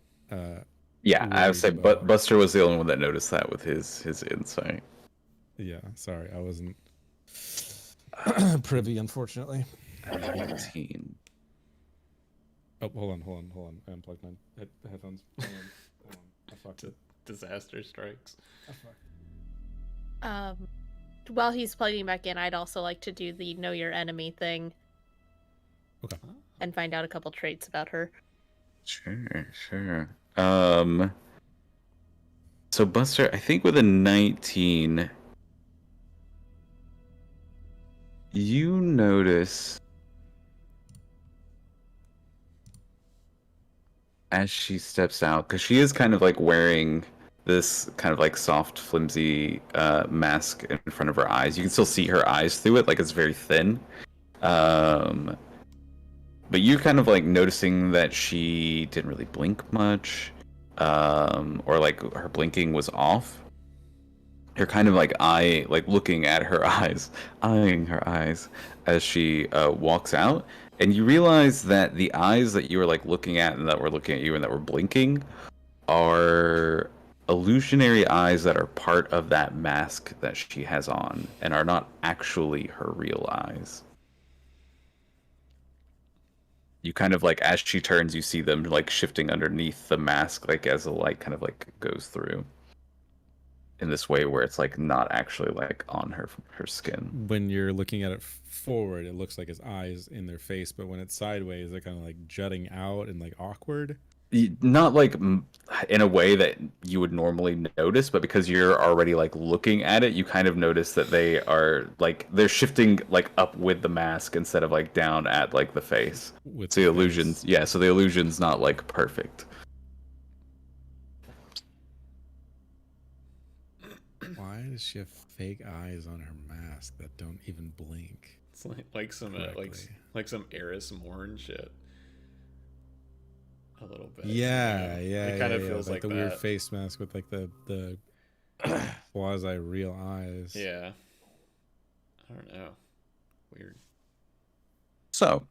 Yeah, I would say worried about- Buster was the only one that noticed that with his insight. Yeah, sorry, I wasn't privy, unfortunately. 18. Oh, hold on. I unplugged my headphones. Hold on. I fucked it. Disaster strikes. while he's plugging back in, I'd also like to do the know your enemy thing. Okay. And find out a couple traits about her. Sure. So Buster, I think with a 19, you notice as she steps out, because she is kind of like wearing this kind of like soft, flimsy mask in front of her eyes. You can still see her eyes through it, like it's very thin. But you're kind of like noticing that she didn't really blink much, or like her blinking was off. You're kind of like looking at her eyes, eyeing her eyes as she walks out, and you realize that the eyes that you were like looking at and that were looking at you and that were blinking are illusionary eyes that are part of that mask that she has on and are not actually her real eyes. You kind of like, as she turns, you see them like shifting underneath the mask, like as the light kind of like goes through in this way where it's like not actually like on her skin. When you're looking at it forward, it looks like his eyes in their face, but when it's sideways, they're kind of like jutting out and like awkward. Not like in a way that you would normally notice, but because you're already like looking at it, you kind of notice that they are like they're shifting like up with the mask instead of like down at like the face. With So the illusions, yeah. So the illusion's not like perfect. Why does she have fake eyes on her mask that don't even blink? It's like some like some Eris Morn shit. A little bit. Yeah. It kind of feels like the that. weird face mask with like the quasi real eyes. Yeah. I don't know. Weird. So,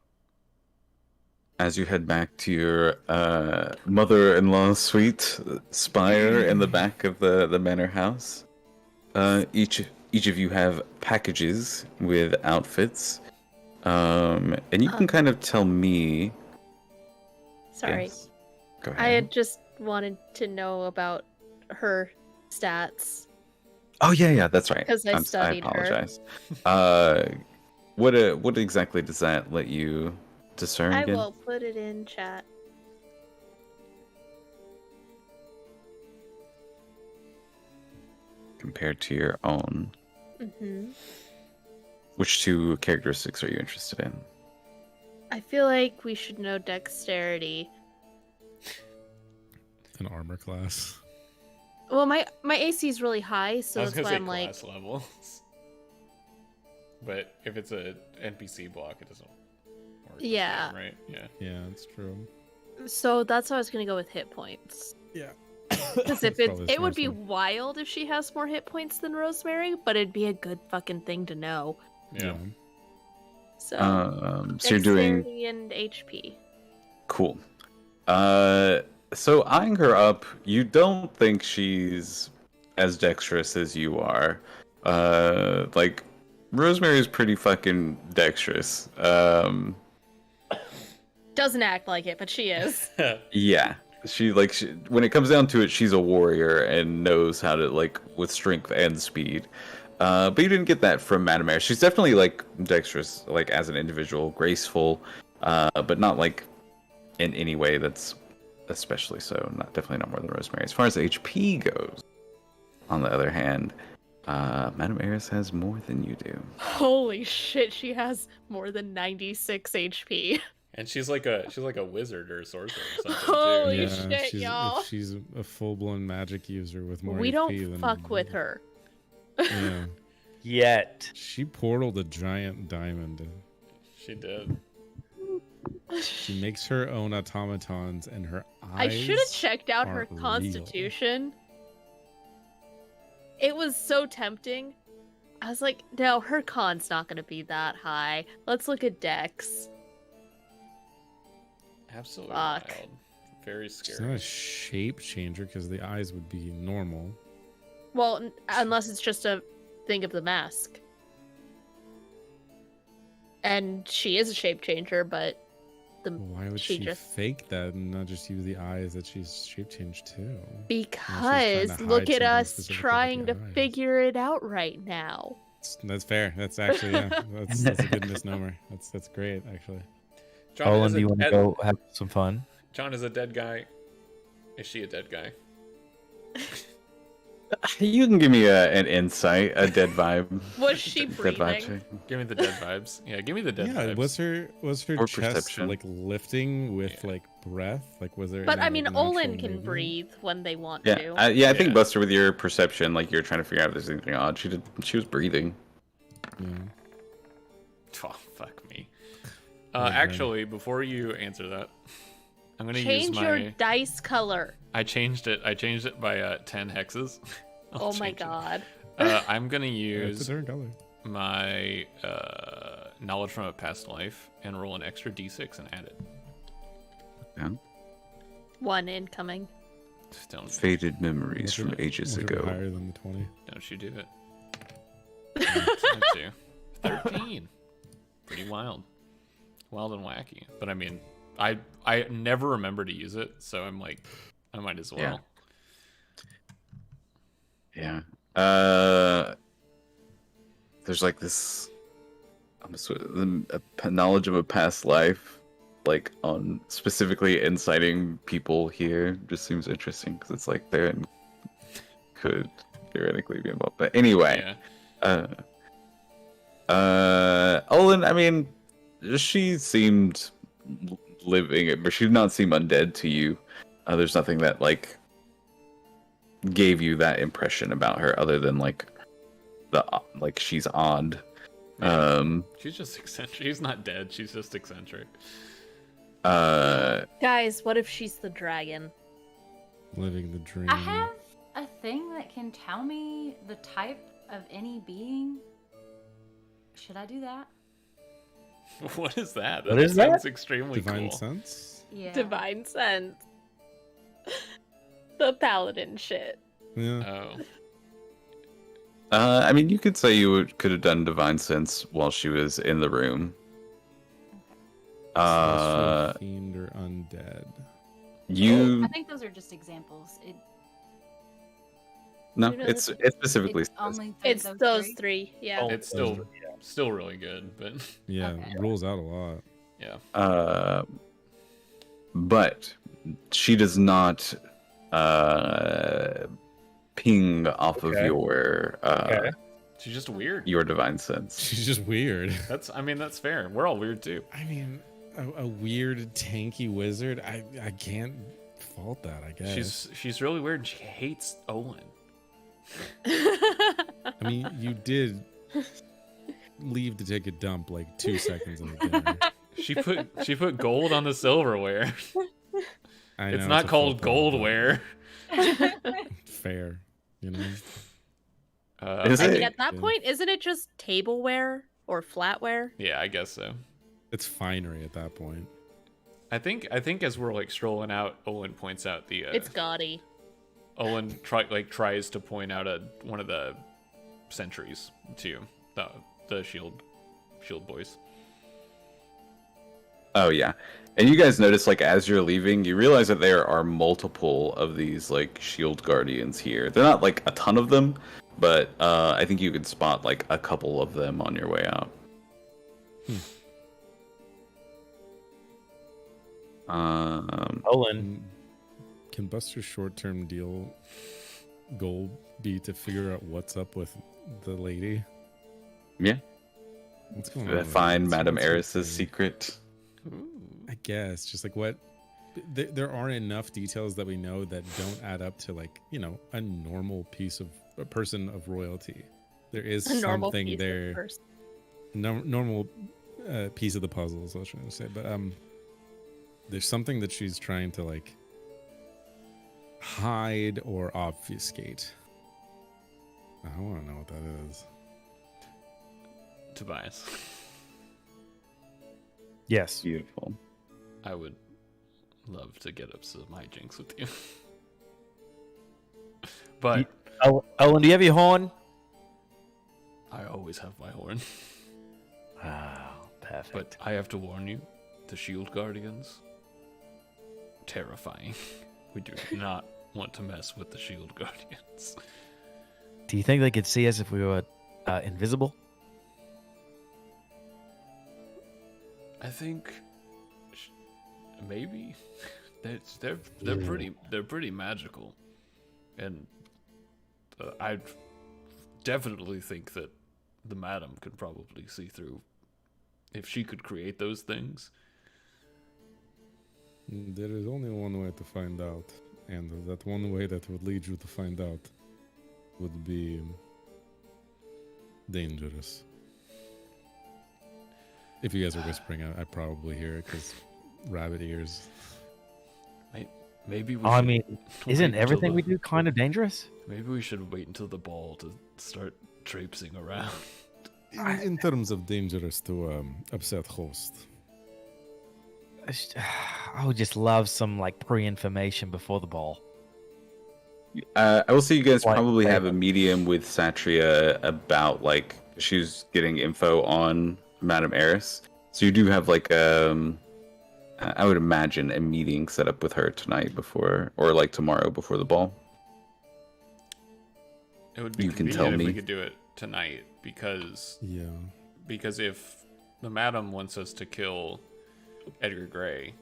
as you head back to your mother-in-law's suite, spire in the back of the manor house, each of you have packages with outfits, and you can kind of tell me. Sorry. Yes. Go ahead. I had just wanted to know about her stats. Oh yeah, that's right. 'Cause I studied I her. apologize. What exactly does that let you discern I again? will put it in chat. Compared to your own. Mm-hmm. Which two characteristics are you interested in? I feel like we should know dexterity. An armor class. Well, my AC is really high, so I was that's gonna why say I'm like, class levels. But if it's a NPC block, it doesn't work. the Yeah. same, right? Yeah. Yeah, that's true. so that's why I was gonna go with hit points. Yeah. Because if That's probably the it would be smartest one. wild if she has more hit points than Rosemary, but it'd be a good fucking thing to know. Yeah. So, So you're doing dexterity and HP. cool. So eyeing her up, you don't think she's as dexterous as you are. Like Rosemary is pretty fucking dexterous. Doesn't act like it, but she is. Yeah. She when it comes down to it, she's a warrior and knows how to with strength and speed. But you didn't get that from Madame Mare. She's definitely dexterous, as an individual, graceful, but not in any way that's especially so. Definitely not more than Rosemary. As far as HP goes, on the other hand, Madame Eris has more than you do. Holy shit, she has more than 96 HP. And she's like a wizard or a sorcerer or something Holy too. shit, she's, y'all. if she's a full-blown magic user with more We HP don't than fuck with her. Yeah. Yet. She portaled a giant diamond. She did. She makes her own automatons, and her I eyes. should have checked out her aren't real. constitution. It was so tempting. I was like, no, her con's not going to be that high. Let's look at Dex. Absolutely Fuck. wild. Very She's not scary. a shape changer because the eyes would be normal. Well, unless it's just a thing of the mask. And she is a shape changer, but Why would she she just fake that and not just use the eyes that she's shape changed to? because to look hide at something us specific with trying the to eyes. figure it out right now. That's fair. That's actually that's a good misnomer. That's great actually. John Olin, is do you want to go have some fun? John is a dead guy. Is she a dead guy? You can give me an insight, a dead vibe. Was she Dead vibe breathing? check. Give me the dead vibes. Yeah, give me the dead Yeah, vibes. was her Or chest perception. lifting with Yeah. breath? Was there? But any, I mean, natural Olin can movement? breathe when they want Yeah, to. I think Yeah. Buster, with your perception, you're trying to figure out if there's anything odd. She was breathing. Yeah. Oh, fuck me. Okay. Actually, before you answer that, I'm gonna use Change my. your dice color. I changed it. I changed it by 10 hexes. I'll Oh my change it. god. I'm gonna Yeah, it's a use different color. my knowledge from a past life and roll an extra d6 and add it. Yeah. 1 incoming. Just don't Faded memories Was from it- ages was it ago. Higher than the 20. you do it. That too. 13. Pretty wild. Wild and wacky. But I mean, I never remember to use it, so I'm like, I might as well. Yeah. There's this knowledge of a past life, on specifically inciting people here, just seems interesting because it's they're could theoretically be involved. But anyway, Yeah. Olin, I mean, she seemed living, but she did not seem undead to you. There's nothing that gave you that impression about her, other than she's odd. She's just eccentric. She's not dead. She's just eccentric. Guys, what if she's the dragon? Living the dream. I have a thing that can tell me the type of any being. Should I do that? What is that? What is that? Sounds extremely Divine cool. sense. Yeah. Divine sense. The paladin shit. Yeah. Oh. I mean, you could say you could have done divine sense while she was in the room. Celestial fiend or undead. You I think those are just examples. no, You know, it's specifically. It's only It's those three. three. Yeah. It's still really good, but Yeah, Okay. rules out a lot. Yeah. But she does not ping off of Okay. Okay. She's just weird. your divine sense. She's just weird. I mean, that's fair. We're all weird too. I mean, a weird tanky wizard. I can't fault that. I guess. She's really weird. And she hates Owen. I mean, you did leave to take a dump like 2 seconds in the dinner. She put gold on the silverware. I It's know, not a called full goldware. Fair, you know. Is I it? mean, at that Yeah. point, isn't it just tableware or flatware? Yeah, I guess so. It's finery at that point. I think as we're like strolling out, Owen points out the. It's gaudy. Owen tries to point out one of the sentries to the shield boys. Oh yeah. And you guys notice, like, as you're leaving, you realize that there are multiple of these, like, shield guardians here. They're not, like, a ton of them, but I think you could spot, like, a couple of them on your way out. Olin, Can Buster's short-term deal goal be to figure out what's up with the lady? Yeah. What's going on? with her? Find What's- Madame what's her Eris's thing? secret. I guess just like what there aren't enough details that we know that don't add up to, like, you know, a normal a person of royalty. There is A normal something piece of there, person. normal piece of the puzzle is what I was trying to say. But there's something that she's trying to, like, hide or obfuscate. I want to know what that is. Tobias, yes. Beautiful. I would love to get up some hijinks with you. But Olin, do you have your horn? I always have my horn. Oh, perfect. But I have to warn you, the shield guardians, terrifying. We do not want to mess with the shield guardians. Do you think they could see us if we were invisible? I think maybe they're pretty magical, and I definitely think that the madam could probably see through if she could create those things. There is only one way to find out, and that one way that would lead you to find out would be dangerous. If you guys are whispering, I probably hear it because rabbit ears. Maybe we. I should mean, wait isn't until everything the- we do kind of dangerous? Maybe we should wait until the ball to start traipsing around. In terms of dangerous to upset host, I would just love some like pre-information before the ball. I will say you guys Like, probably have a Raven. medium with Satria about, like, she's getting info on Madame Eris. So you do have, like, I would imagine, a meeting set up with her tonight before, or like tomorrow before the ball. It would be You can convenient tell if me. we could do it tonight because yeah. if the madam wants us to kill Edgar Gray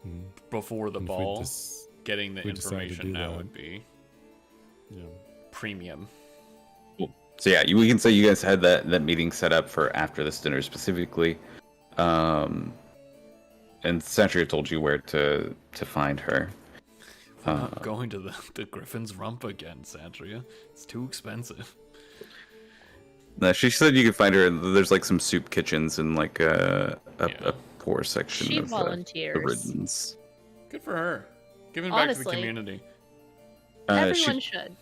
Mm. before the If we ball, dis- getting the we decide to information do now that. would be yeah. premium. So yeah, we can say you guys had that meeting set up for after this dinner specifically. And Satria told you where to find her. We're not going to the Griffin's Rump again, Sandria. It's too expensive. No, she said you could find her. There's like some soup kitchens and like a poor section She of volunteers. the riddance. Good for her. Giving back to the Honestly. community. Everyone should.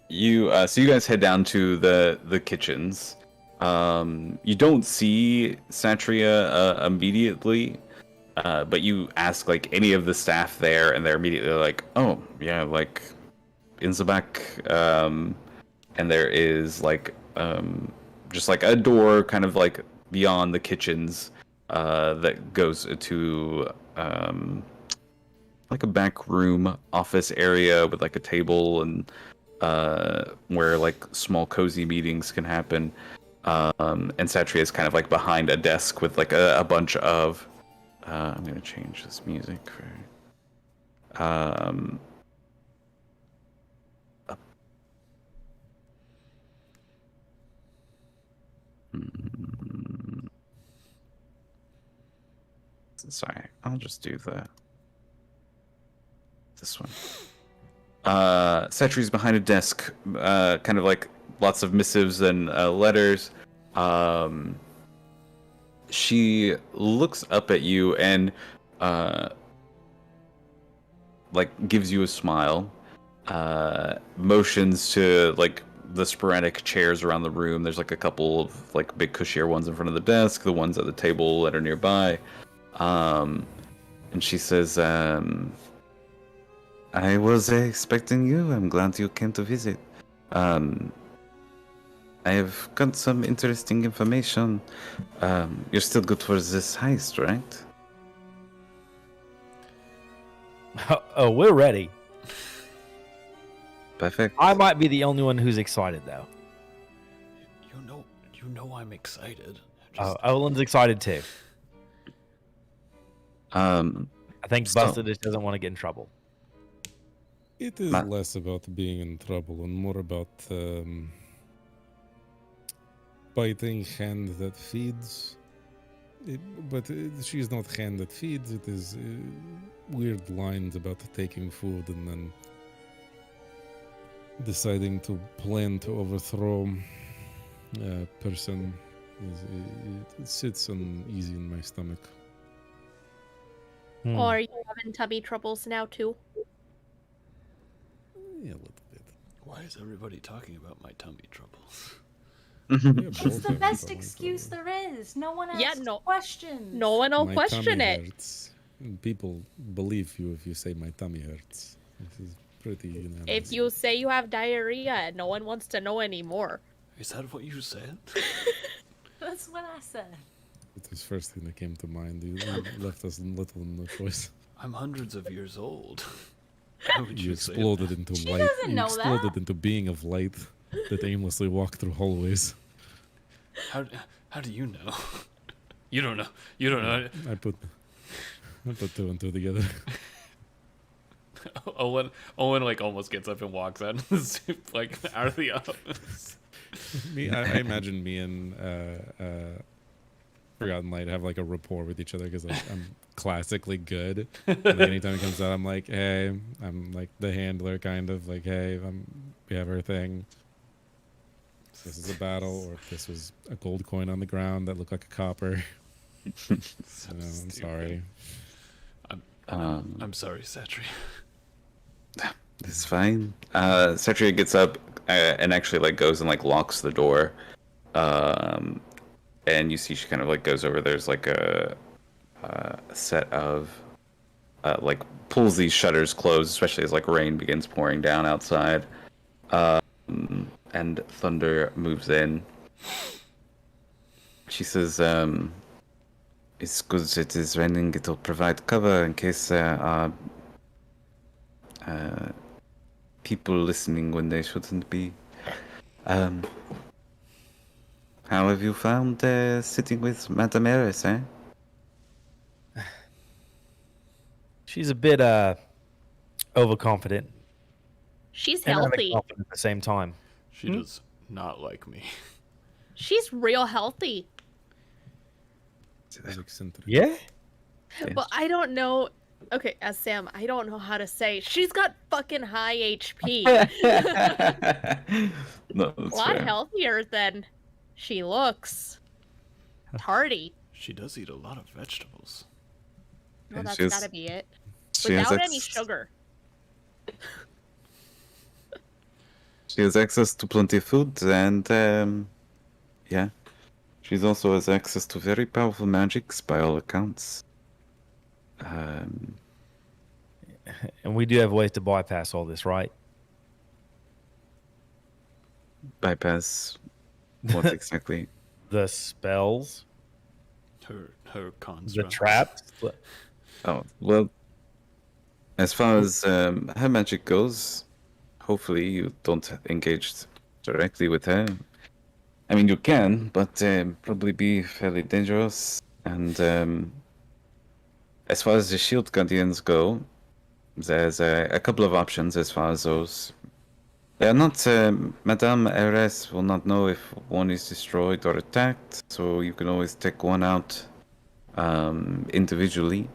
So you guys head down to the kitchens. You don't see Satria immediately, but you ask like any of the staff there, and they're immediately like, "Oh yeah, like in the back." And there is like just like a door, kind of like beyond the kitchens, that goes to like a back room office area with like a table and where like small cozy meetings can happen. And Satri is kind of like behind a desk with like a bunch of. I'm gonna change this music for. Sorry, I'll just do this one. Satri's behind a desk, kind of like lots of missives and letters. She looks up at you and like gives you a smile. Motions to like the sporadic chairs around the room. There's like a couple of like big cushier ones in front of the desk, the ones at the table that are nearby. And she says, I was expecting you. I'm glad you came to visit. I have got some interesting information. You're still good for this heist, right? Oh, we're ready. Perfect. I might be the only one who's excited, though. You know I'm excited. Owen's excited too. I think So- Buster just doesn't want to get in trouble. It is less about being in trouble and more about biting hand that feeds. She's not hand that feeds. It is weird lines about taking food and then deciding to plan to overthrow a person. It sits uneasy in my stomach. Hmm. Or are you having tummy troubles now too? Yeah, a little bit. Why is everybody talking about my tummy troubles? Yeah, It's both the have best tummy excuse trouble. there is. No one asks Yeah, no- questions. No one will My question tummy it. hurts. People believe you if you say my tummy hurts. This is pretty unanimous. If you say you have diarrhea, no one wants to know anymore. Is that what you said? That's what I said. It was the first thing that came to mind. You left us little no choice. I'm hundreds of years old. Why would You say exploded that? into She light. doesn't You know exploded that. into being of light that aimlessly walked through hallways. How do you know? You don't know. You don't know. I put two and two together. Owen like almost gets up and walks out of the soup, like out of the office. I imagine me and Forgotten Light have like a rapport with each other because I'm classically good. And like, anytime it comes out, I'm like, hey, I'm like the handler, kind of like, hey, we have our thing. If this is a battle, or if this was a gold coin on the ground that looked like a copper. I'm sorry. I'm sorry, Satri. It's fine. Satria gets up and actually like goes and like locks the door. And you see she kind of like goes over. There's like a set of like pulls these shutters closed, especially as like rain begins pouring down outside. And thunder moves in. She says, it's good it is raining. It'll provide cover in case there are people listening when they shouldn't be. How have you found sitting with Madame Eris, eh? She's a bit overconfident She's and healthy. underconfident at the same time. She does not like me. She's real healthy. Eccentric. Yeah. But I don't know. Okay, as Sam, I don't know how to say. She's got fucking high HP. No, A that's lot fair. healthier than she looks. Tardy. She does eat a lot of vegetables. No, And that's she has- gotta be it. She has Without any ex- sugar. She has access to plenty of food, and yeah, she also has access to very powerful magics by all accounts. And we do have ways to bypass all this, right? Bypass what exactly? The spells, Her construct. the traps. Oh well, as far as her magic goes, hopefully you don't engage directly with her. I mean, you can, but probably be fairly dangerous. And as far as the shield guardians go, there's a couple of options as far as those. They're not. Madame Heiress will not know if one is destroyed or attacked, so you can always take one out individually.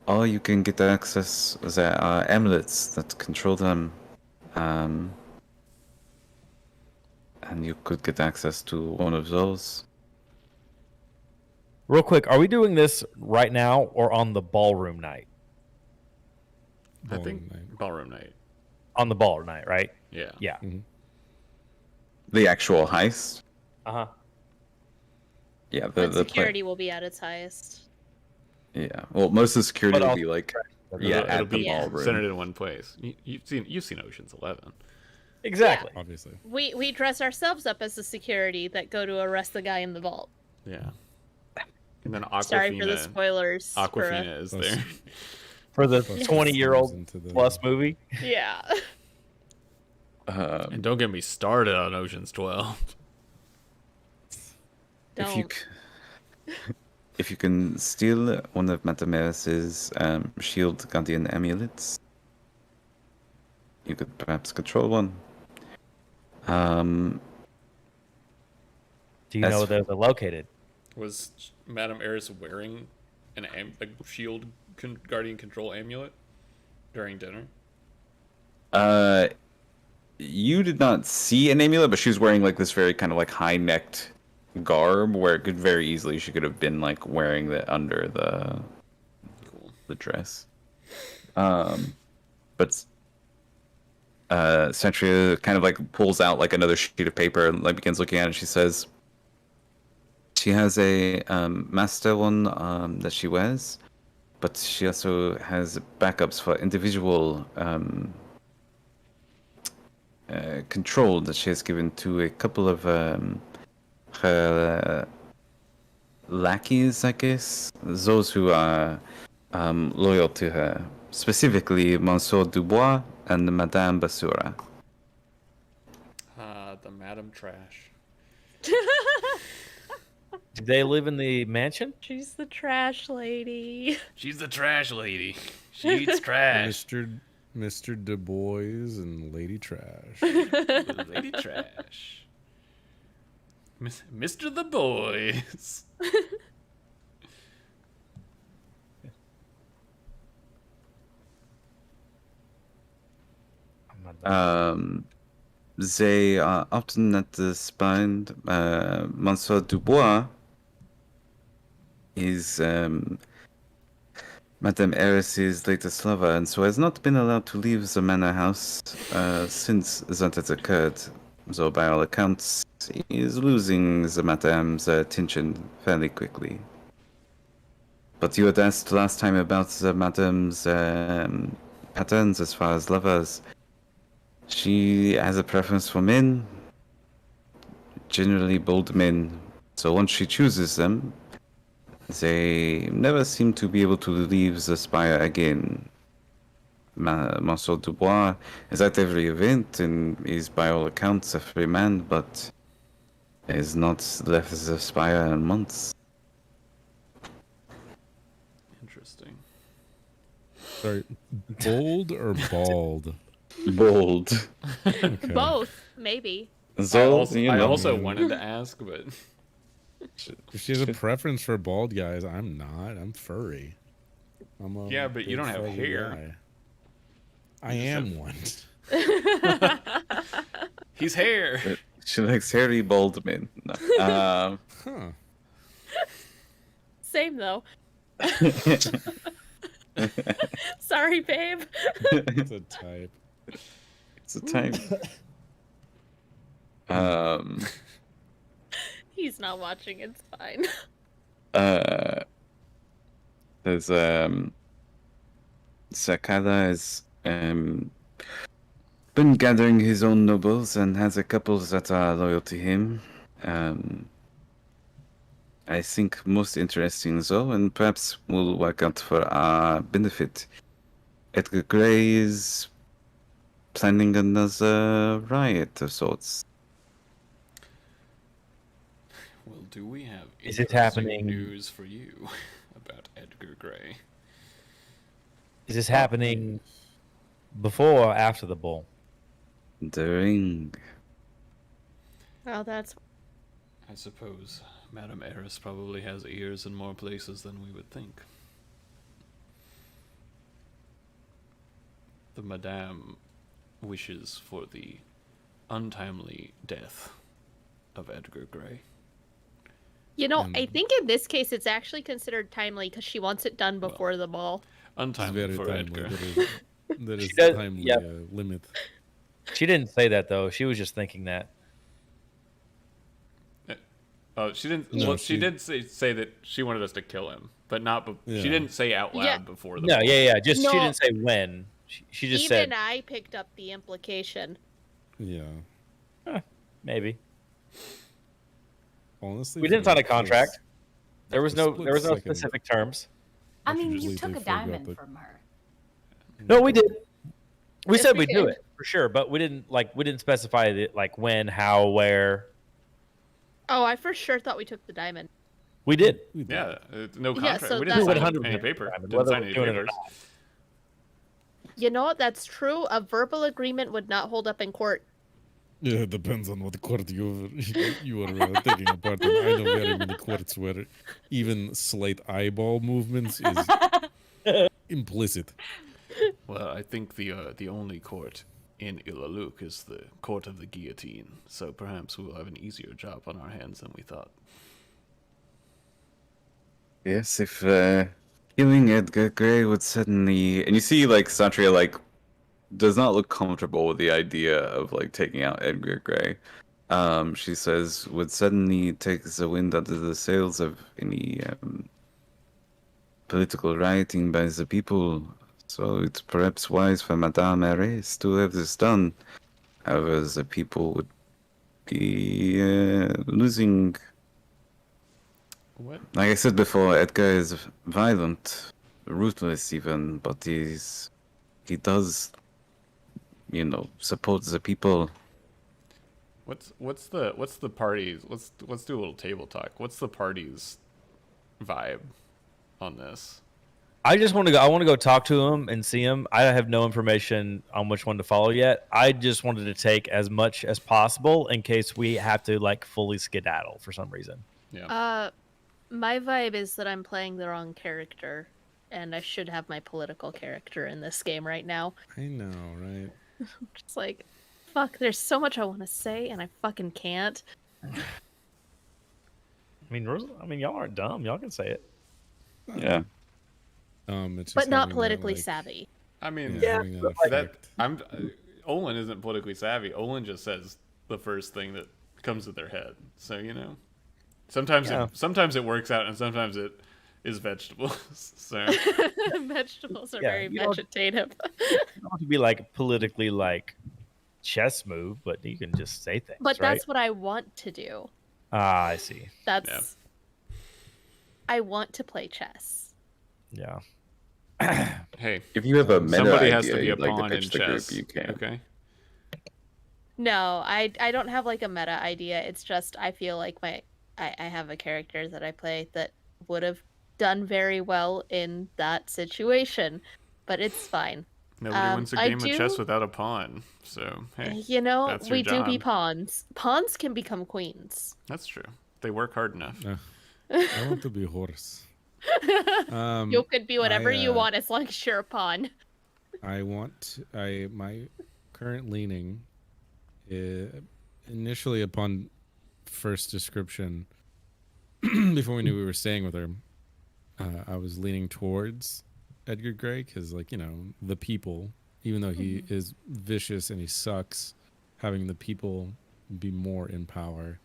Or you can get access. There are amulets that control them. And you could get access to one of those. Real quick, are we doing this right now or on the ballroom night? I think ballroom night. On the ballroom night, right? Yeah. Yeah. Mhm. The actual heist. Uh-huh. Yeah, When the security will be at its highest. Yeah. Well, most of the security But will I'll- be like It'll, yeah it'll at the be ballroom. centered in one place. You've seen Ocean's 11. Exactly. Obviously. We dress ourselves up as the security that go to arrest the guy in the vault. Yeah. And then Sorry for the Aquafina. spoilers. Aquafina is Plus- there. For the Plus 20-year-old into the- plus movie. Yeah. And don't get me started on Ocean's 12. If you Don't. if you can steal one of Matameris's shield guardian amulets, you could perhaps control one. Do you know As- where they're located? Was Madame Eris wearing a shield guardian control amulet during dinner? You did not see an amulet, but she was wearing like this very kind of like high-necked garb, where it could very easily she could have been like wearing that under Cool. the dress. But Centria kind of like pulls out like another sheet of paper and like begins looking at it. And she says she has a master one that she wears, but she also has backups for individual control that she has given to a couple of her lackeys, I guess, those who are loyal to her, specifically Monsieur Dubois and Madame Basura. The Madame Trash. Do they live in the mansion? She's the trash lady. She's the trash lady. She eats trash. Mr. Du Bois and Lady Trash. Lady Trash. Mr. The Boys. They are often at the spine. Monsieur Dubois is Madame Eris's latest lover, and so has not been allowed to leave the manor house since that has occurred. Though by all accounts, he is losing the Madame's attention fairly quickly. But you had asked last time about the Madame's patterns as far as lovers. She has a preference for men, generally bold men. So once she chooses them, they never seem to be able to leave the spire again. Monsieur Dubois is at every event and is by all accounts a free man, but has not left the spire in months. Interesting. Sorry, bold or bald? Bold. Okay. Both, maybe. So, you I know, also wanted to ask, but If she has a preference for bald guys, I'm not. I'm furry. I'm a Yeah, but you big don't have fuzzy hair. guy. I am one. he's hair. she likes hairy bold men. No. Huh. Same though. Sorry, babe. It's a type. It's a type. He's not watching. It's fine. There's Sakala has been gathering his own nobles and has a couple that are loyal to him. I think most interesting though, and perhaps will work out for our benefit. Edgar Gray is planning another riot of sorts. Well, do we have Is it interesting happening- news for you about Edgar Gray? Is this happening before or after the bull? During. Well, that's I suppose Madame Eris probably has ears in more places than we would think. The Madame wishes for the untimely death of Edgar Gray. I think in this case it's actually considered timely because she wants it done before the ball. It's Untimely very for timely. Edgar. There is does- timely yeah. limit. She didn't say that though. She was just thinking that. Oh, she didn't. No, well, she she- did say that she wanted us to kill him, but not. Yeah. She didn't say out loud Yeah. before the. No, ball. yeah. Just she No. didn't say when. She just Even said I picked up the implication. Yeah. maybe. Honestly, We for didn't sign a the contract. first- There was a no split there was no second, specific terms. I I mean, you completely took a forgot diamond that- from her. No, we did. We Yes, said we we'd do did. it for sure, but we didn't specify the, like when, how, where. Oh, I for sure thought we took the diamond. We did. We did. Yeah, no Yeah, contract. so we that- didn't sign 100% any paper. diamond, Didn't whether sign we're any doing it or papers. You know what? That's true. A verbal agreement would not hold up in court. Yeah, it depends on what court you are taking apart. And I know very many courts where even slight eyeball movements is implicit. Well, I think the only court in Ilaluk is the court of the guillotine. So perhaps we will have an easier job on our hands than we thought. Yes, if killing Edgar Gray would suddenly, and you see like Satria like does not look comfortable with the idea of like taking out Edgar Gray. She says would suddenly take the wind out of the sails of any political rioting by the people. So it's perhaps wise for Madame Eris to have this done. However, the people would be losing. What? Like I said before, Edgar is violent, ruthless even, but he does, support the people. What's the party's? Let's do a little table talk. What's the party's vibe on this? I just want to go. I want to go talk to him and see him. I have no information on which one to follow yet. I just wanted to take as much as possible in case we have to like fully skedaddle for some reason. Yeah. My vibe is that I'm playing the wrong character, and I should have my political character in this game right now. I know, right? Just like, fuck, there's so much I want to say, and I fucking can't. I mean, y'all aren't dumb. Y'all can say it. Yeah. It's just But not having that, politically like- savvy. I mean, having that that effect. Olin isn't politically savvy. Olin just says the first thing that comes to their head. So sometimes sometimes it works out, and sometimes it is vegetables. So Vegetables are Yeah, very you don't- vegetative. You don't have to be like politically like chess move, but you can just say things. But right? that's what I want to do. Ah, I see. That's. I want to play chess. Yeah. hey, If you have a meta somebody idea has to be a you'd like pawn to in pitch the group, chess. you can. Okay. No, I don't have like a meta idea. It's just I feel like I have a character that I play that would have done very well in that situation, but it's fine. Nobody wins a I game of chess do- without a pawn. So hey, that's your We do be job. pawns. Pawns can become queens. that's true. They work hard enough. I want to be a horse. You could be whatever you I, want as long as you're a pawn. My current leaning, initially upon first description, before we knew we were staying with her, I was leaning towards Edgar Gray because, the people, even though he is vicious and he sucks, having the people be more in power,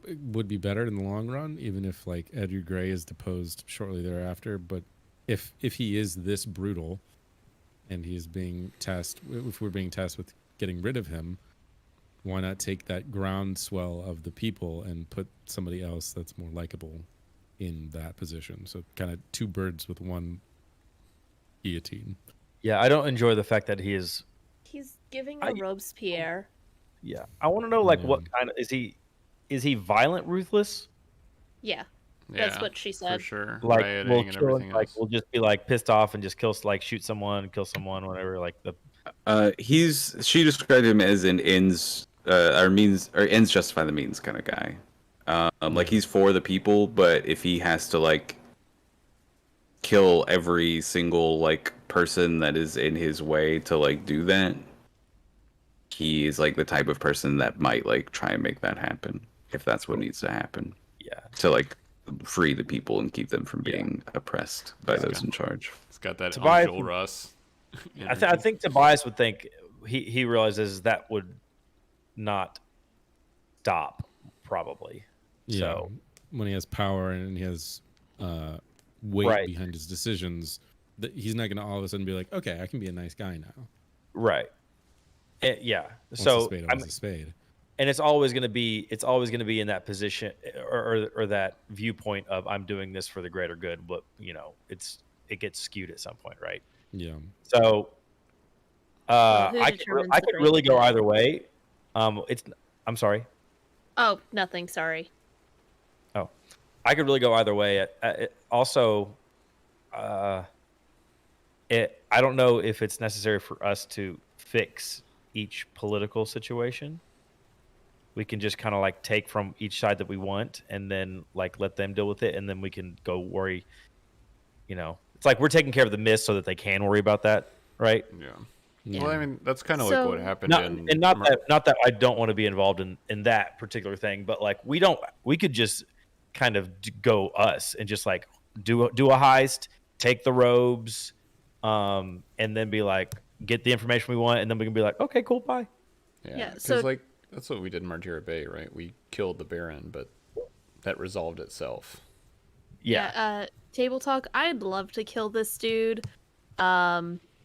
it would be better in the long run, even if Edgar Gray is deposed shortly thereafter. But if he is this brutal, and he is being tasked, if we're being tasked with getting rid of him, why not take that groundswell of the people and put somebody else that's more likable in that position? So kind of two birds with one guillotine. Yeah, I don't enjoy the fact that he is. He's giving I- a Robespierre. Yeah, I want to know like Yeah. what kind of is he violent, ruthless? Yeah, Yeah, that's what she for said. sure. Like Rioting we'll and kill everything like else. we'll just be like pissed off and just shoot someone, kill someone, whatever. Like the She described him as an ends or means or ends justify the means kind of guy. Like he's for the people, but if he has to like kill every single like person that is in his way to like do that, he is like the type of person that might like try and make that happen if that's what needs to happen yeah. to like free the people and keep them from Yeah. being oppressed by those in charge. It's got that Tobias- Angel Russ. I think Tobias would think he realizes that would not stop probably. Yeah. So When he has power and he has weight Right. behind his decisions, that he's not going to all of a sudden be like, okay, I can be a nice guy now. right. Yeah. Once a So spade, I once mean, a spade. and it's always going to be in that position or that viewpoint of I'm doing this for the greater good, but it gets skewed at some point, right? Yeah. So Who I determines could the really greater go good? either way. I'm sorry. Oh, nothing. Sorry. I could really go either way. Also, I don't know if it's necessary for us to fix each political situation. We can just kind of like take from each side that we want and then like let them deal with it, and then we can go worry. It's like we're taking care of the mist so that they can worry about that, right? Yeah. Yeah. Well, I mean, that's kind of like what So- happened Not that I don't want to be involved in that particular thing, but like we could just kind of go us and just like do a heist, take the robes, and then be like get the information we want, and then we can be like, okay, cool, bye. Yeah, because so- like that's what we did in Martira Bay, right? We killed the Baron, but that resolved itself. Yeah. Table talk. I'd love to kill this dude.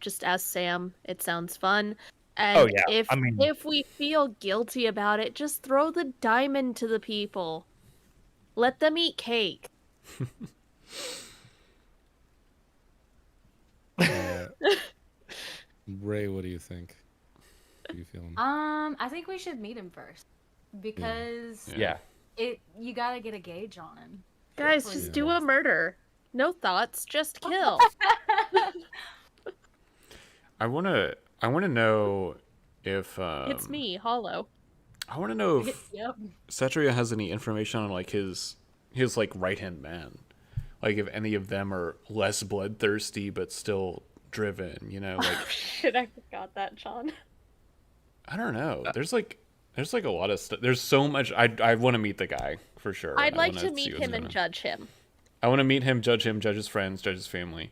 Just as Sam. It sounds fun. And Oh, yeah. if I mean- if we feel guilty about it, just throw the diamond to the people. Let them eat cake. Ray, what do you think? How are you feeling? I think we should meet him first because Yeah. you gotta get a gauge on him. Guys, Yeah. just do a murder. No thoughts, just kill. I wanna know if It's me, Hollow. I wanna know if Yep. Satria has any information on like his like right hand man, like if any of them are less bloodthirsty but still driven. Like Shit, I forgot that, John. I don't know. There's like a lot of stuff. There's so much. I want to meet the guy for sure. I'd I like wanna to see meet what's him going and on. judge him. I want to meet him, judge his friends, judge his family,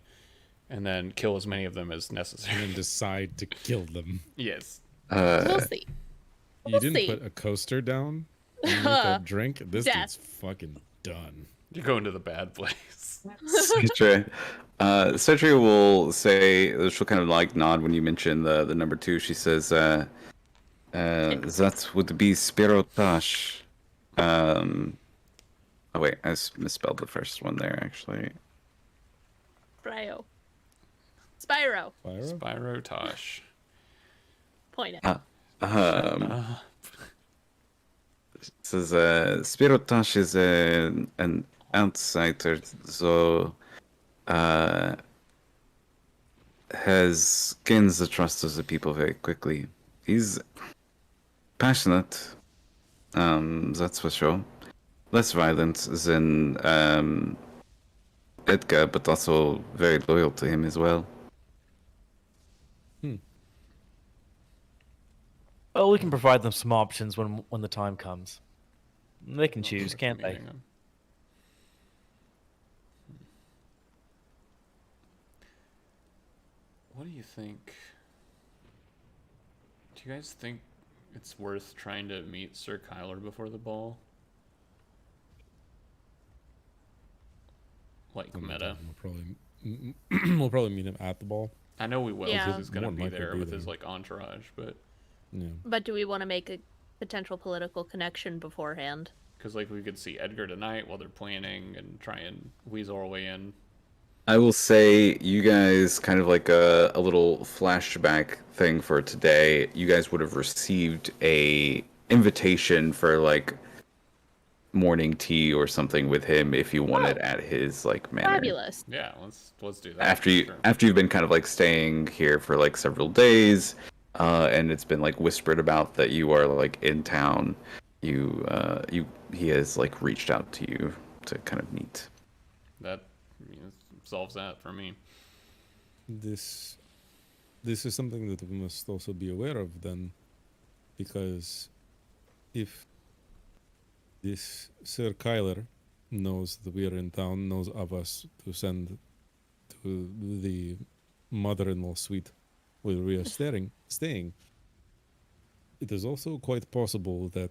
and then kill as many of them as And necessary. then decide to kill them. Yes. We'll see. You We'll didn't see. put a coaster down and make a drink? This Death. dude's fucking done. You're going to the bad place. Citra will say, she'll kind of like nod when you mention the number 2. She says, that would be Spirotash. Oh wait, I misspelled the first one there actually. Spyro. Spyro? Spyro Tosh. Point it. Says Spirotash is an outsider, so gains the trust of the people very quickly. He's passionate, that's for sure. Less violent than Edgar, but also very loyal to him as well. Well, we can provide them some options when the time comes. They can choose, can't they? Meeting him. What do you think? Do you guys think it's worth trying to meet Sir Kyler before the ball? Like meta. We'll probably meet him at the ball. I know we will Yeah. because he's gonna More than be likely there be with there. his like entourage, but Yeah. But do we want to make a potential political connection beforehand? because like we could see Edgar tonight while they're planning and try and weasel our way in. I will say you guys kind of like a little flashback thing for today. You guys would have received a invitation for like morning tea or something with him if you wanted at his like manor. Fabulous. Yeah, let's do that. After you Sure. after you've been kind of like staying here for like several days, and it's been like whispered about that you are like in town, he has like reached out to you to kind of meet. That solves that for me. This is something that we must also be aware of then, because if this Sir Kyler knows that we are in town, knows of us to send to the mother-in-law suite where we are staying, it is also quite possible that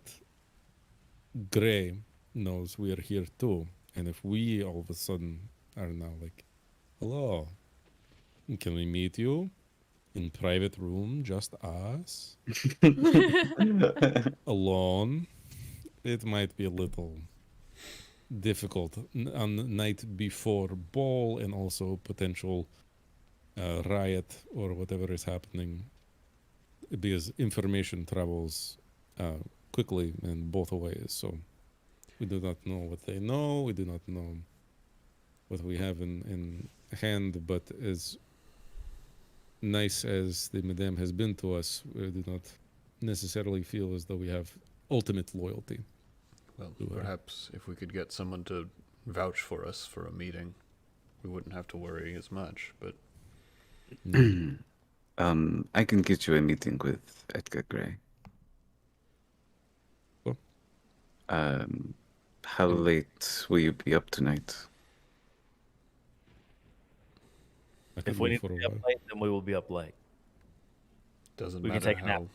Gray knows we are here too. And if we all of a sudden are now like, hello, can we meet you in private room, just us, alone? It might be a little difficult on the night before ball and also potential riot or whatever is happening, because information travels quickly in both ways. So we do not know what they know. We do not know what we have in hand. But as nice as the Madame has been to us, we do not necessarily feel as though we have ultimate loyalty. Well, perhaps if we could get someone to vouch for us for a meeting, we wouldn't have to worry as much, but... I can get you a meeting with Edgar Gray. Cool. How late will you be up tonight? If we need to be up late, then we will be up late. Doesn't We can matter take a nap. how...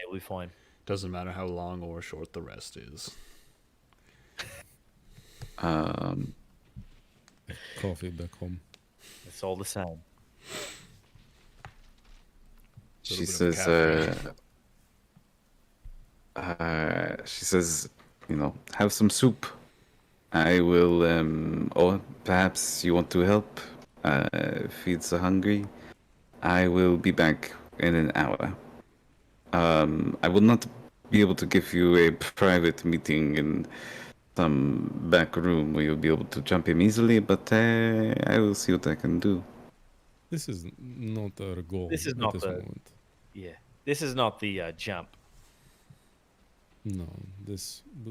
We'll be fine. Doesn't matter how long or short the rest is. Coffee back home. It's all the same. She Little bit of says, she says, have some soup. I will, or perhaps you want to help feed the hungry. I will be back in an hour. I will not be able to give you a private meeting in some back room where you'll be able to jump in easily, but I will see what I can do. This is not our goal. This is at not this the- moment. Yeah. This is not the jump. No,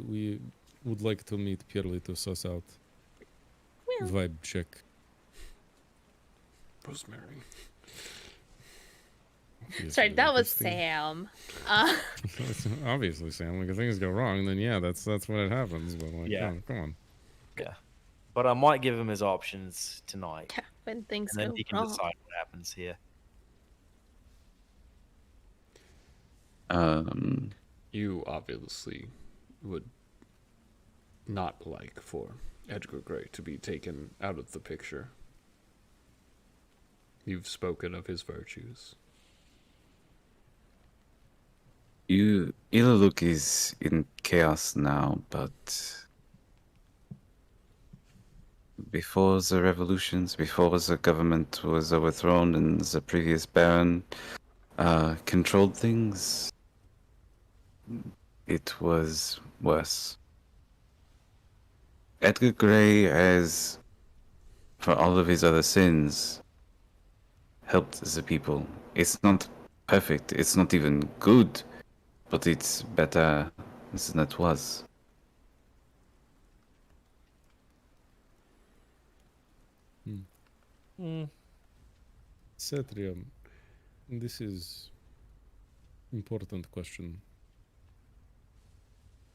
we would like to meet purely to suss out Well. vibe check. Rosemary. Sorry, that was Interesting. Sam. Obviously, Sam. Like if things go wrong, then yeah, that's what it happens. But like, Yeah. come on. But I might give him his options tonight. Yeah, when things And then go he can wrong. decide what happens here. You obviously would not like for Edgar Gray to be taken out of the picture. You've spoken of his virtues. Ilaluk is in chaos now, but before the revolutions, before the government was overthrown and the previous Baron controlled things, it was worse. Edgar Gray has, for all of his other sins, helped the people. It's not perfect, it's not even good, but it's better than it was. Cetrium, this is important question.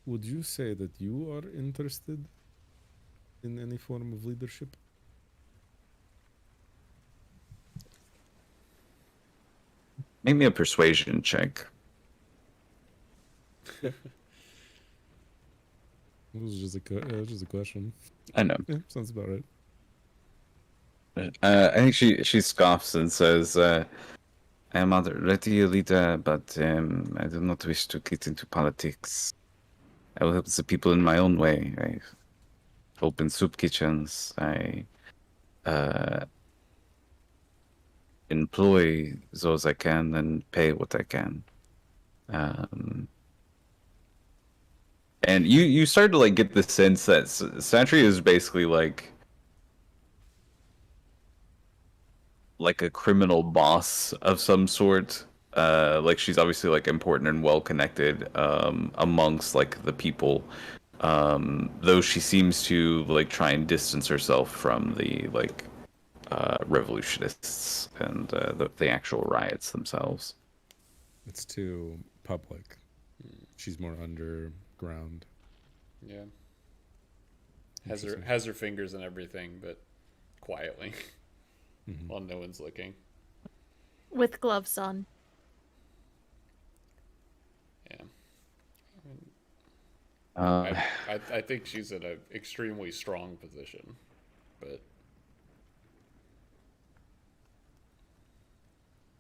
Would you say that you are interested in any form of leadership? Make me a persuasion check. It was just a question. I know. Yeah, sounds about right. I think she scoffs and says, I am already a leader, but I do not wish to get into politics. I will help the people in my own way. I open soup kitchens. I employ those I can and pay what I can. And you start to like get the sense that Sentry is basically like a criminal boss of some sort. Like she's obviously like important and well connected amongst like the people. Though she seems to like try and distance herself from the like revolutionists and the actual riots themselves. It's too public. She's more underground. Yeah. Has her fingers in everything, but quietly, while no one's looking. With gloves on. Yeah. Uh, I think she's in an extremely strong position, but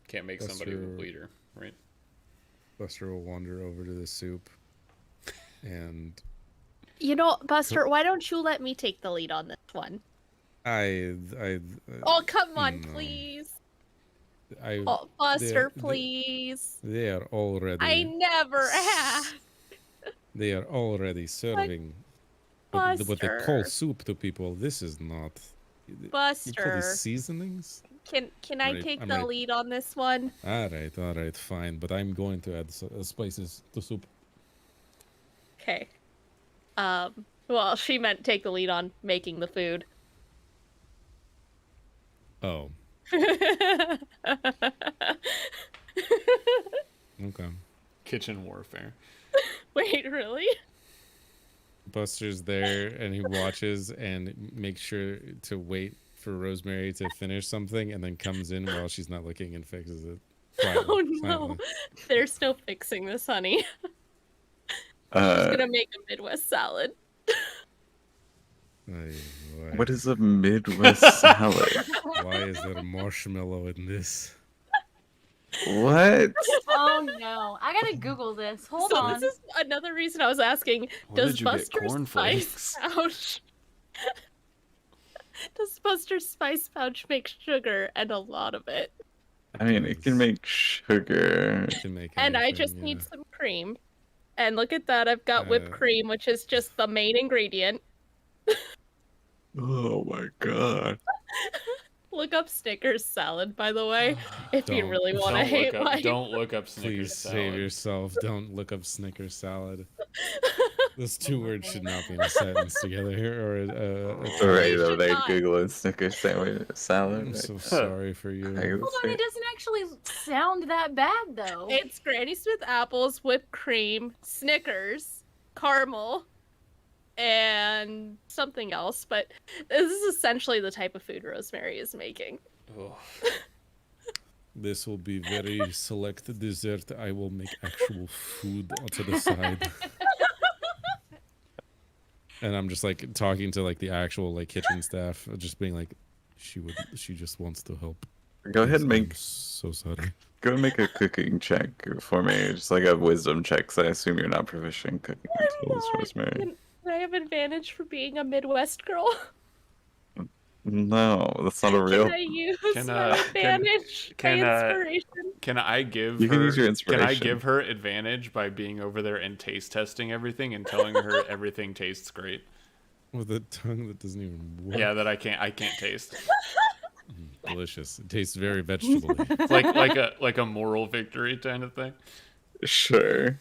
can't make somebody a leader, right? Buster will wander over to the soup and You know, Buster, why don't you let me take the lead on this one? Oh, come on, no. please. Oh, Buster, please. They are already. I never asked. They are already serving what they call soup to people. This is not. You call Buster, these seasonings? can I take the lead on this one? All right, fine. But I'm going to add spices to soup. Okay. Well, she meant take the lead on making the food. Oh. Okay. Kitchen warfare. Wait, really? Buster's there and he watches and makes sure to wait for Rosemary to finish something and then comes in while she's not looking and fixes it. Oh no. There's no fixing this, honey. I'm just gonna make a Midwest salad. What is a Midwest salad? Why is there a marshmallow in this? What? Oh no. I gotta Google this. Hold on. This is another reason I was asking, does Buster's spice pouch does Buster's spice pouch make sugar and a lot of it? I mean, it can make sugar. It can make And I anything, just yeah. need some cream. And look at that, I've got whipped cream, which is just the main ingredient. Oh my god. Look up Snickers salad, by the way, if you really want to hate life. Don't look up Snickers Please salad. save yourself. Don't look up Snickers salad. Those two words should not be in a sentence together. Right, though, they Google Snickers sandwich salad. I'm so sorry for you. Hold on, it doesn't actually sound that bad though. It's Granny Smith apples, whipped cream, Snickers, caramel, and something else, but this is essentially the type of food Rosemary is making. Oh. This will be very select dessert. I will make actual food to the side. And I'm just like talking to like the actual like kitchen staff, just being like, she just wants to help. Go ahead and make. I'm so sorry. Go and make a cooking check for me, just like a wisdom check. Cause I assume you're not proficient in cooking tools, Rosemary. Can I have advantage for being a Midwest girl? No, that's not a real. Can I use my advantage? My inspiration? Can I give You her? can use your inspiration. Can I give her advantage by being over there and taste testing everything and telling her everything tastes great? With a tongue that doesn't even work. Yeah, that I can't taste. Delicious. It tastes very vegetable. It's like a moral victory kind of thing. Sure.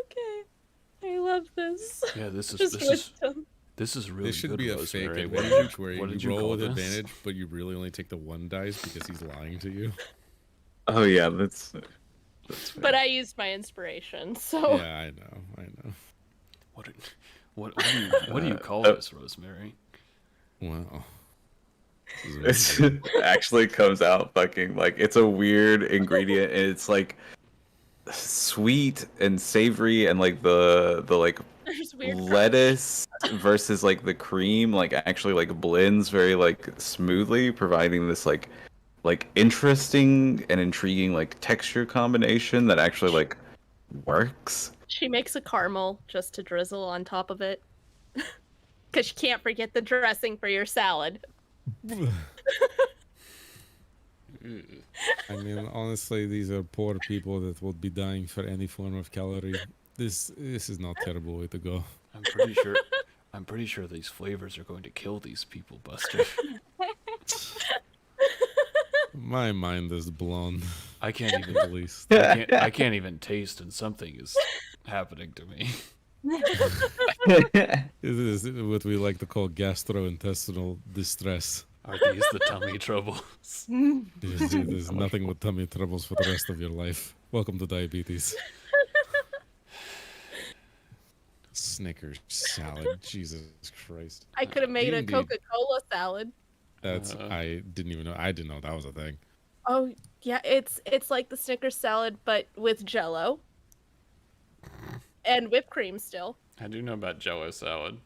Okay, I love this. Yeah, this is Just wisdom. This is really This should good, be a Rosemary. fake advantage where what did you you roll call with this? advantage, but you really only take the one dice because he's lying to you. Oh yeah, that's fair. But I used my inspiration, so Yeah, I know. What do you call this, Rosemary? Wow. It actually comes out fucking like it's a weird ingredient, and it's like sweet and savory, and like the like there's weird lettuce versus like the cream like actually like blends very like smoothly, providing this like interesting and intriguing like texture combination that actually like works. She makes a caramel just to drizzle on top of it. Because you can't forget the dressing for your salad. I mean, honestly, these are poor people that would be dying for any form of calorie. This is not a terrible way to go. I'm pretty sure. I'm pretty sure these flavors are going to kill these people, Buster. My mind is blown. I can't At even. least. I can't even taste, and something is happening to me. It is what we like to call gastrointestinal distress. Are these the tummy troubles? There's nothing but tummy troubles for the rest of your life. Welcome to diabetes. Snickers salad. Jesus Christ. I could have made a Indeed. Coca-Cola salad. That's I didn't even know. I didn't know that was a thing. Oh yeah, it's like the Snickers salad but with Jello and whipped cream still. I do know about Jello salad.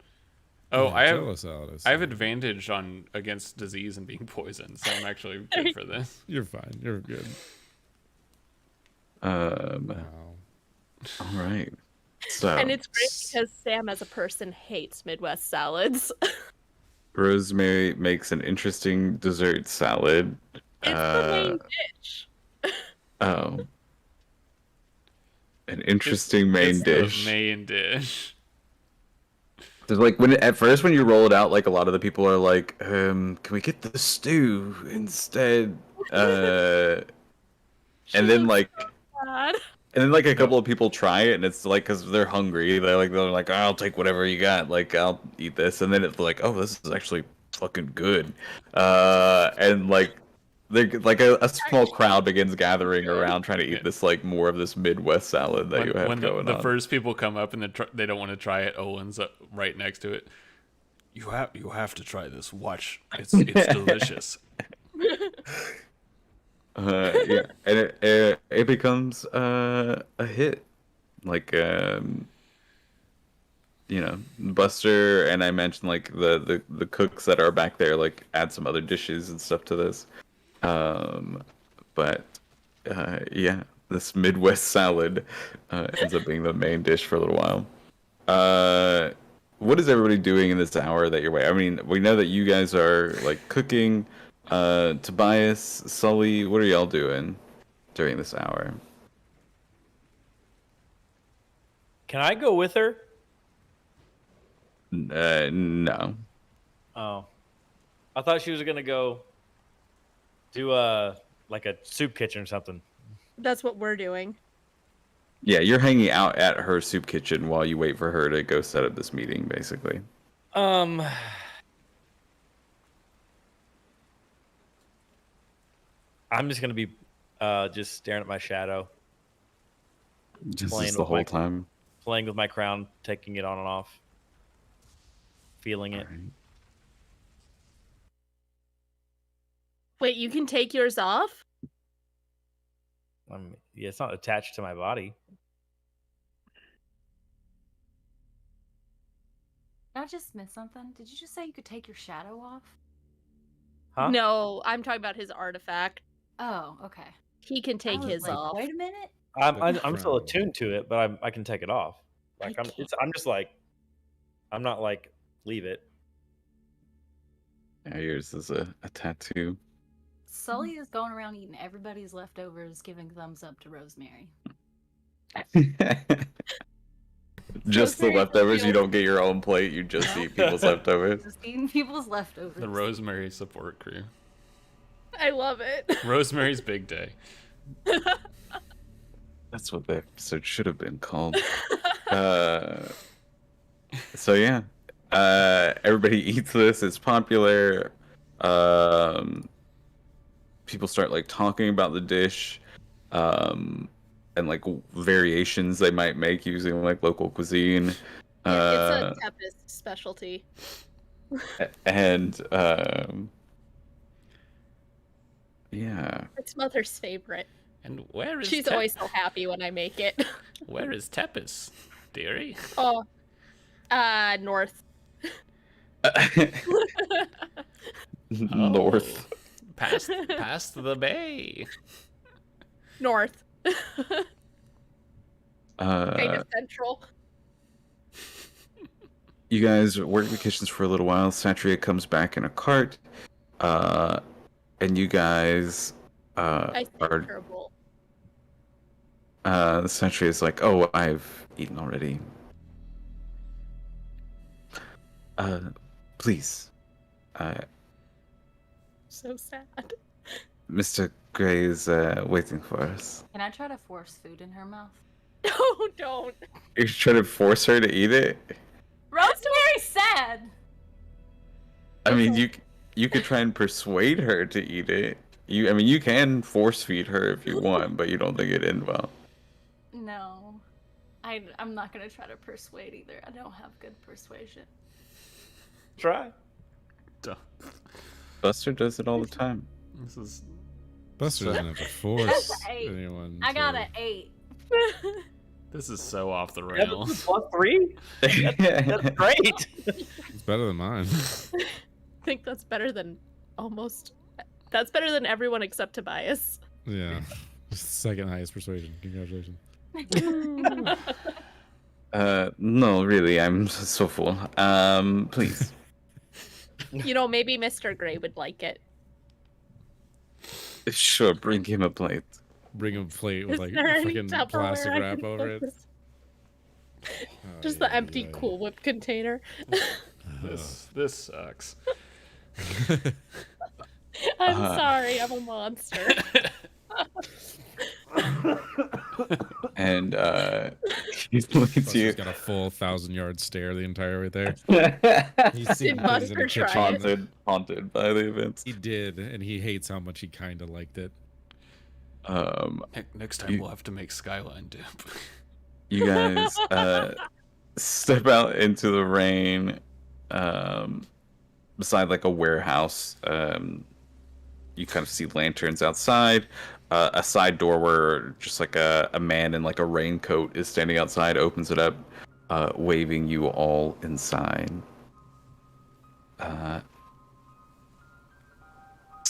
Oh, Yeah, I have Jello salad is. I have advantage on against disease and being poisoned, so I'm actually good for this. You're fine. You're good. All Wow. right. So And it's great because Sam as a person hates Midwest salads. Rosemary makes an interesting dessert salad. It's the main dish. Oh. An interesting main It's dish. The main dish. There's like at first when you roll it out, like a lot of the people are like, can we get the stew instead? And then like God. and then like a couple of people try it and it's like because they're hungry, they're like, I'll take whatever you got, like I'll eat this, and then it's like, oh, this is actually fucking good. And like they're like a small crowd begins gathering around trying to eat this like more of this Midwest salad that you have When going the on. first people come up and they don't want to try it, Owen's right next to it. You have to try this. Watch, it's delicious. Yeah, and it becomes a hit. Like Buster and I mentioned like the cooks that are back there like add some other dishes and stuff to this. But yeah, this Midwest salad ends up being the main dish for a little while. What is everybody doing in this hour that you're away? I mean, we know that you guys are like cooking. Tobias, Sully, what are y'all doing during this hour? Can I go with her? No. Oh, I thought she was gonna go do like a soup kitchen or something. That's what we're doing. Yeah, you're hanging out at her soup kitchen while you wait for her to go set up this meeting, basically. I'm just gonna be just staring at my shadow, Just Playing this the with whole my- time. playing with my crown, taking it on and off, feeling it. Alright. Wait, you can take yours off? Yeah, it's not attached to my body. Did I just miss something? Did you just say you could take your shadow off? Huh? No, I'm talking about his artifact. Oh, okay. He can I take was his like, off. Wait a minute. I'm still crown. attuned to it, but I can take it off. Like I can't. I'm just like, I'm not like leave it. Yeah, yours is a tattoo. Sully is going around eating everybody's leftovers, giving thumbs up to Rosemary. Just the Rosemary leftovers, you feels- don't get your own plate, you just eat people's leftovers. Just eating people's leftovers. The Rosemary support crew. I love it. Rosemary's Big Day. That's what the episode should have been called. So yeah, everybody eats this. It's popular. People start like talking about the dish, and like variations they might make using like local cuisine. It's a Tempest specialty. And yeah. It's Mother's favorite. And where is She's always so happy when I make it. Where is Tepes, dearie? Oh, north. North. Past the bay. North. Kind Uh, of central. you guys work the kitchens for a little while. Satria comes back in a cart, and you guys I see our terrible. the sentry is like, "Oh, I've eaten already. Uh, please, So sad. Mr. Gray is waiting for us." Can I try to force food in her mouth? No, don't. You're trying to force her to eat it. Rosemary's sad. I mean, you could try and persuade her to eat it. I mean, you can force feed her if you want, but you don't think it'd end well. No. I'm not gonna try to persuade either. I don't have good persuasion. Try. Duh. Buster does it all the time. This is Buster doesn't have to force That's an 8. anyone. I got to- an 8. this is so off the Yeah, rails. this is +3. That's great. It's better than mine. I think that's better than almost. That's better than everyone except Tobias. Yeah. Second highest persuasion. Congratulations. No, really, I'm so full. Please. You know, maybe Mr. Gray would like it. Sure, bring him a plate. Bring a plate with Is like there any fucking Tupperware plastic I wrap can over put it. this- Just the empty Cool Whip container. This sucks. I'm sorry, I'm a monster. And he looks at you. Buster's got a full 1,000-yard stare the entire way there. He's seen Did things in the Buster try kitchen. haunted by the events. He did, and he hates how much he kind of liked it. Next time we'll have to make Skyline dip. You guys step out into the rain beside like a warehouse. You kind of see lanterns outside. A side door where just like a man in like a raincoat is standing outside, opens it up, waving you all inside. Does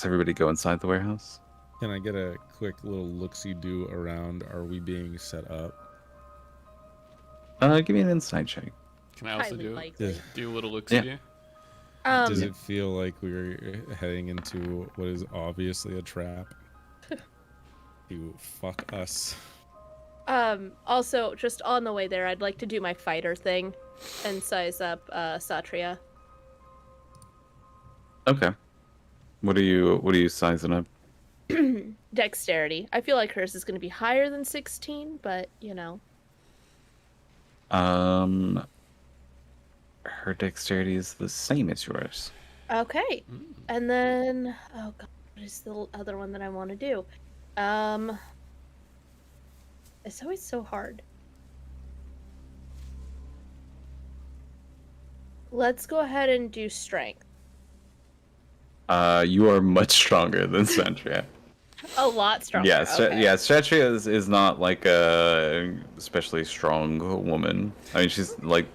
everybody go inside the warehouse? Can I get a quick little look-see-do around? Are we being set up? Give me an insight check. Can I also Highly do likely. do a little look Yeah. see? Does it feel like we're heading into what is obviously a trap? To fuck us. Also, just on the way there, I'd like to do my fighter thing and size up Satria. Okay. What are you sizing up? Dexterity. I feel like hers is going to be higher than 16, but you know. Her dexterity is the same as yours. Okay. And then, oh god, what is the other one that I want to do? It's always so hard. Let's go ahead and do strength. You are much stronger than Sandria. A lot stronger. Yeah, okay. Stretchia is not like a especially strong woman. I mean, she's like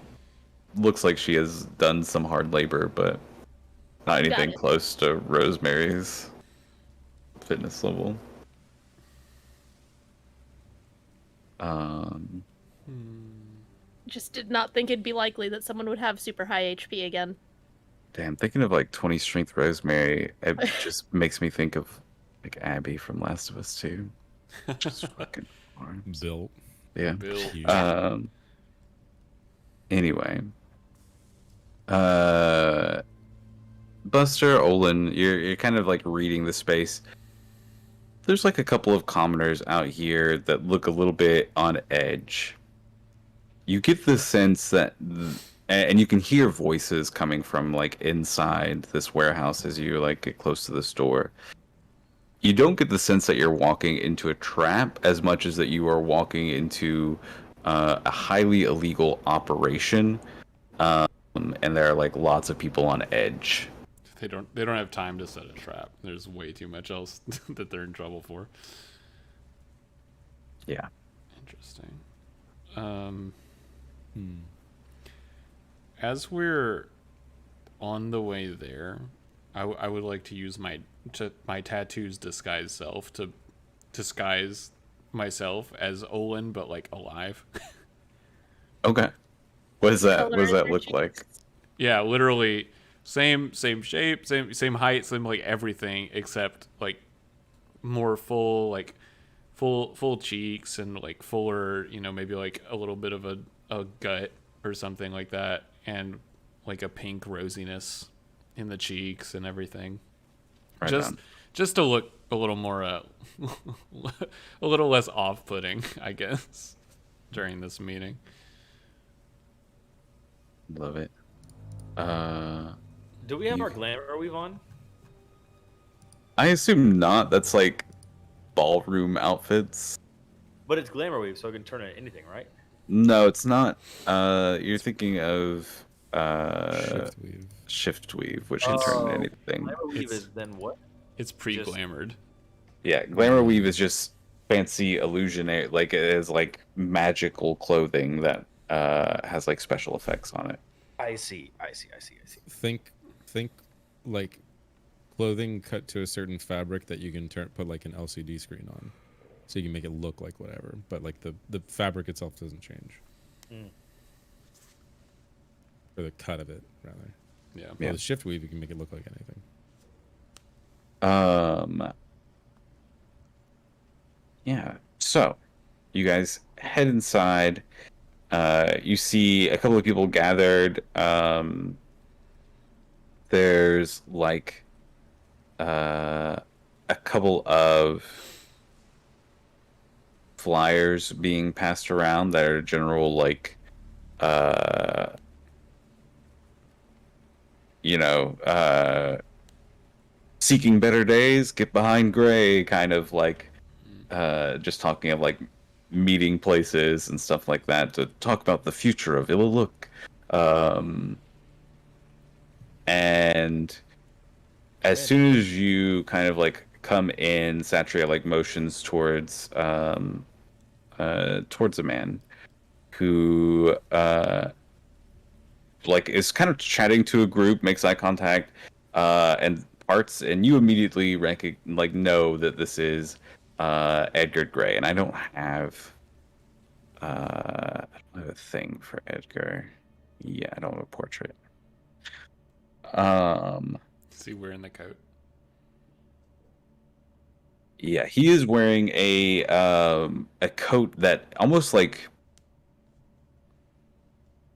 looks like she has done some hard labor, but not anything it. close to Rosemary's fitness level. Just did not think it'd be likely that someone would have super high HP again. Damn, thinking of like 20 strength Rosemary, it just makes me think of like Abby from Last of Us 2. Just fucking arms. Built. Yeah. Bill. Huge. Anyway. Buster, Olin, you're kind of like reading the space. There's like a couple of commoners out here that look a little bit on edge. You get the sense that, and you can hear voices coming from like inside this warehouse as you like get close to this door. You don't get the sense that you're walking into a trap as much as that you are walking into a highly illegal operation, and there are like lots of people on edge. They don't have time to set a trap. There's way too much else that they're in trouble for. Yeah. Interesting. As we're on the way there, I would like to use my tattoos disguise self to disguise myself as Olin, but like alive. Okay. What does that Color in your look cheeks. like? Yeah, literally same shape, same height, same like everything except like more full, like full cheeks and like fuller, maybe like a little bit of a gut or something like that, and like a pink rosiness in the cheeks and everything. Right just on. just to look a little more a little less off-putting, I guess, during this meeting. Love it. Do we have our glamour weave on? I assume not. That's like ballroom outfits. But it's glamour weave, so I can turn it into anything, right? No, it's not. You're thinking of Shift weave. shift weave, which can turn into anything. Glamour weave is then what? It's pre-glamored. Yeah, glamour weave is just fancy illusionary, like it is like magical clothing that has like special effects on it. I see. Think like clothing cut to a certain fabric that you can put like an LCD screen on, so you can make it look like whatever, but like the fabric itself doesn't change. Or the cut of it, rather. Yeah. Well, the shift weave, you can make it look like anything. Yeah. So, you guys head inside. You see a couple of people gathered. There's like a couple of flyers being passed around that are general like seeking better days, get behind gray, kind of like just talking of like meeting places and stuff like that to talk about the future of Illaluk. And as soon as you kind of like come in, Satria like motions towards a man who like is kind of chatting to a group, makes eye contact, and parts, and you immediately know that this is Edgar Gray. And I don't have a thing for Edgar. Yeah, I don't have a portrait. Is he wearing the coat? Yeah, he is wearing a coat that almost like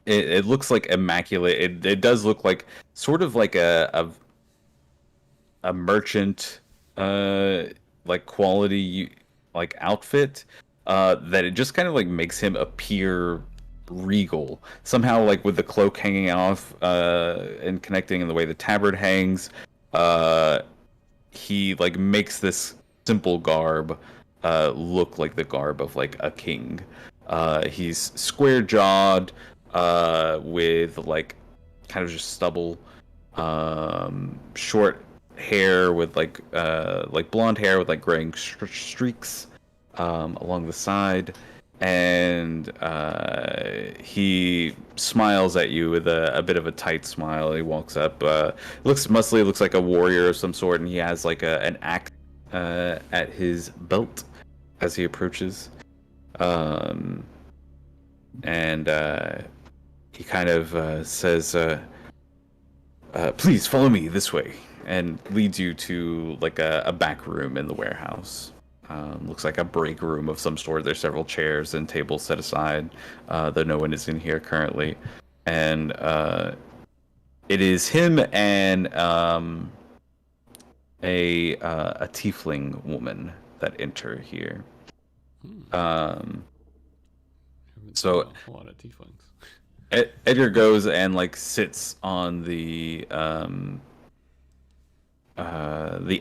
it looks like immaculate. It does look like sort of like a merchant like quality like outfit that it just kind of like makes him appear regal somehow, like with the cloak hanging off and connecting in the way the tabard hangs. He like makes this simple garb look like the garb of like a king. He's square jawed with like kind of just stubble, short hair with like blonde hair with like graying streaks along the side. And he smiles at you with a bit of a tight smile. He walks up. Looks muscly. Looks like a warrior of some sort, and he has like an axe at his belt as he approaches. And he kind of says, "Please follow me this way," and leads you to like a back room in the warehouse. Looks like a break room of some sort. There's several chairs and tables set aside, though no one is in here currently. And it is him and a tiefling woman that enter here. So a lot of tieflings. Edgar goes and like sits on the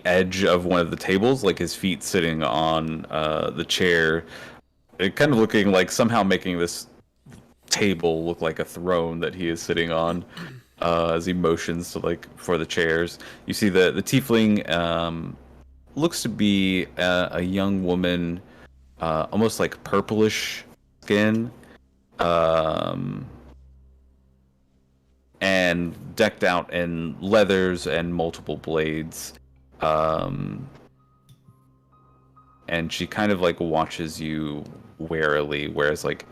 edge of one of the tables, like his feet sitting on the chair, it kind of looking like somehow making this table look like a throne that he is sitting on as he motions to like for the chairs. You see the tiefling looks to be a young woman, almost like purplish skin, and decked out in leathers and multiple blades. And she kind of like watches you warily, whereas like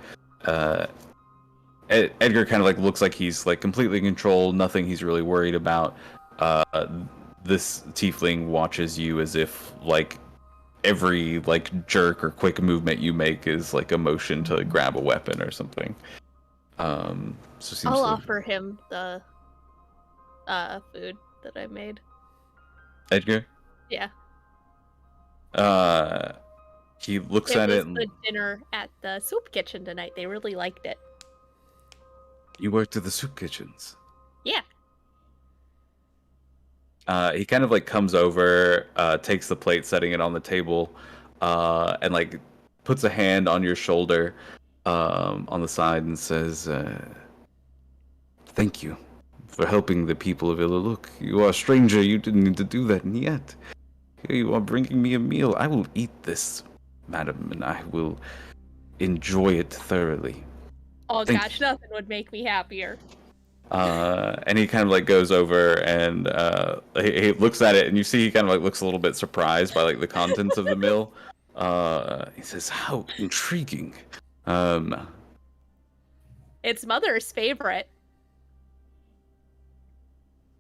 Edgar kind of like looks like he's like completely in control, nothing he's really worried about. This tiefling watches you as if like every like jerk or quick movement you make is like a motion to grab a weapon or something. So it seems I'll like offer him the food that I made. Edgar. Yeah. He looks It at was it. And, the dinner at the soup kitchen tonight. They really liked it. you worked at the soup kitchens. Yeah. He kind of like comes over, takes the plate, setting it on the table, and like puts a hand on your shoulder, on the side, and says, "Thank you for helping the people of Illaluk. You are a stranger. You didn't need to do that, and yet here you are bringing me a meal. I will eat this, madam, and I will enjoy it thoroughly." Oh Thank gosh, nothing would make me happier. And he kind of like goes over and he looks at it, and you see he kind of like looks a little bit surprised by like the contents of the mill. He says, "How intriguing." It's Mother's favorite.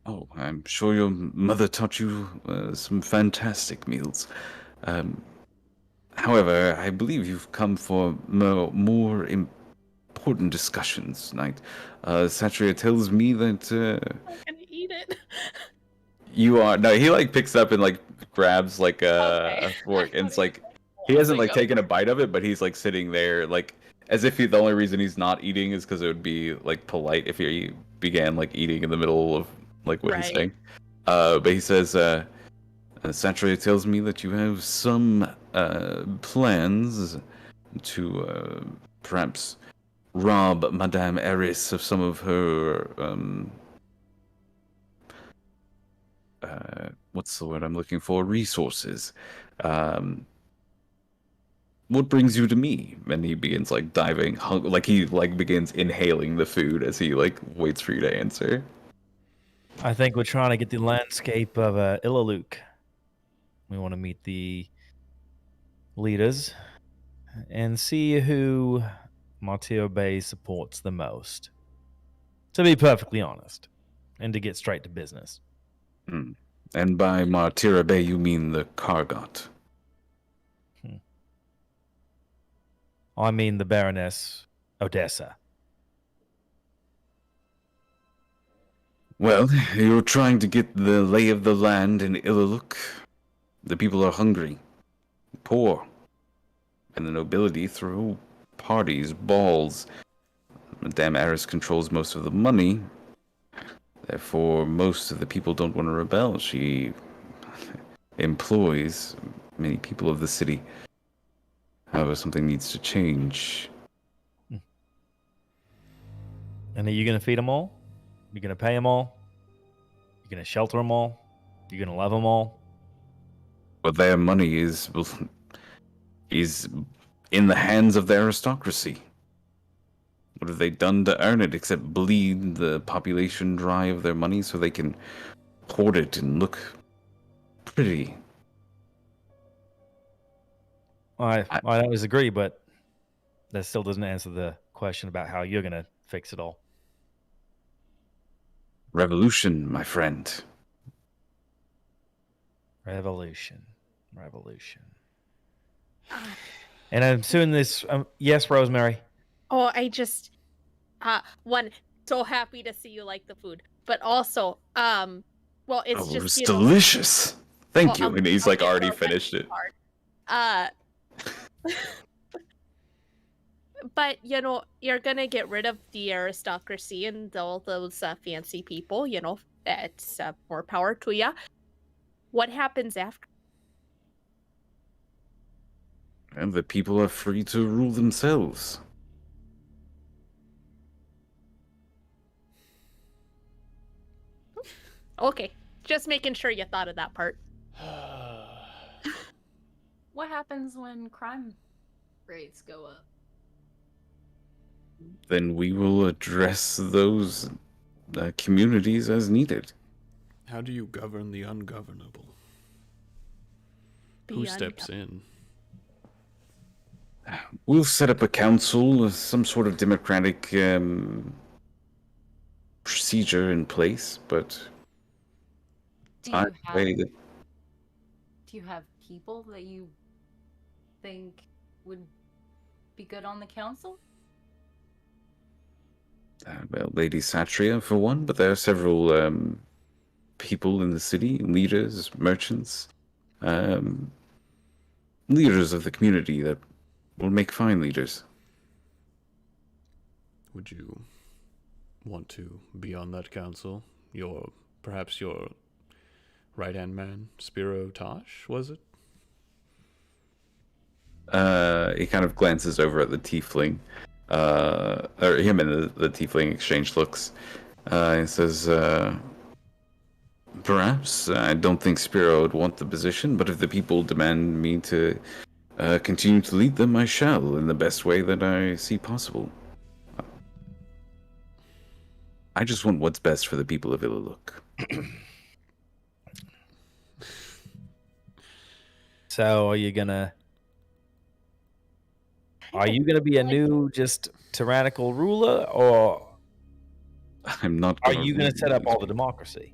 Oh, I'm sure your mother taught you some fantastic meals. However, I believe you've come for more important discussions tonight. Satria tells me that I'm gonna eat it. you are no. He like picks up and like grabs like Okay. a fork, and it's I like he hasn't Big like up. taken a bite of it, but he's like sitting there like as if the only reason he's not eating is because it would be like polite if he began like eating in the middle of like what he's Right. saying. But he says, Satria tells me that you have some plans to perhaps rob Madame Eris of some of her what's the word I'm looking for? Resources. What brings you to me? And he begins like diving, like he like begins inhaling the food as he like waits for you to answer. I think we're trying to get the landscape of Illaluk. We want to meet the leaders and see who Martio Bay supports the most. To be perfectly honest, and to get straight to business. And by Martira Bay, you mean the Kargot. I mean the Baroness Odessa. Well, you're trying to get the lay of the land in Illaluk. The people are hungry, poor, and the nobility throw parties, balls. Madame Eris controls most of the money. Therefore, most of the people don't want to rebel. She employs many people of the city. However, something needs to change. And are you going to feed them all? You're going to pay them all? You're going to shelter them all? You're going to love them all? But their money is in the hands of the aristocracy. What have they done to earn it except bleed the population dry of their money so they can hoard it and look pretty? I always agree, but that still doesn't answer the question about how you're going to fix it all. Revolution, my friend. Revolution. And I'm suing this. Yes, Rosemary. Oh, I just one, so happy to see you like the food, but also well, it's Oh, just it's you know, delicious. Thank well, you. And he's like okay, already well, that's finished it. hard. But you know, you're gonna get rid of the aristocracy and all those fancy people. You know, it's more power to ya. What happens after? And the people are free to rule themselves. Okay, just making sure you thought of that part. What happens when crime rates go up? Then we will address those communities as needed. How do you govern the ungovernable? Who Beyond steps in? We'll set up a council, some sort of democratic procedure in place, but Do I you have way that do you have people that you think would be good on the council? Well, Lady Satria for one, but there are several people in the city, leaders, merchants, um, leaders of the community that will make fine leaders. Would you want to be on that council? Perhaps your right-hand man, Spiro Tosh, was it? He kind of glances over at the tiefling, or him and the tiefling exchange looks. He says, perhaps. I don't think Spiro would want the position, but if the people demand me to continue to lead them, I shall, in the best way that I see possible. I just want what's best for the people of Illaluk. So are you gonna be a new just tyrannical ruler, or I'm not are gonna you gonna rule set up these all the people. democracy?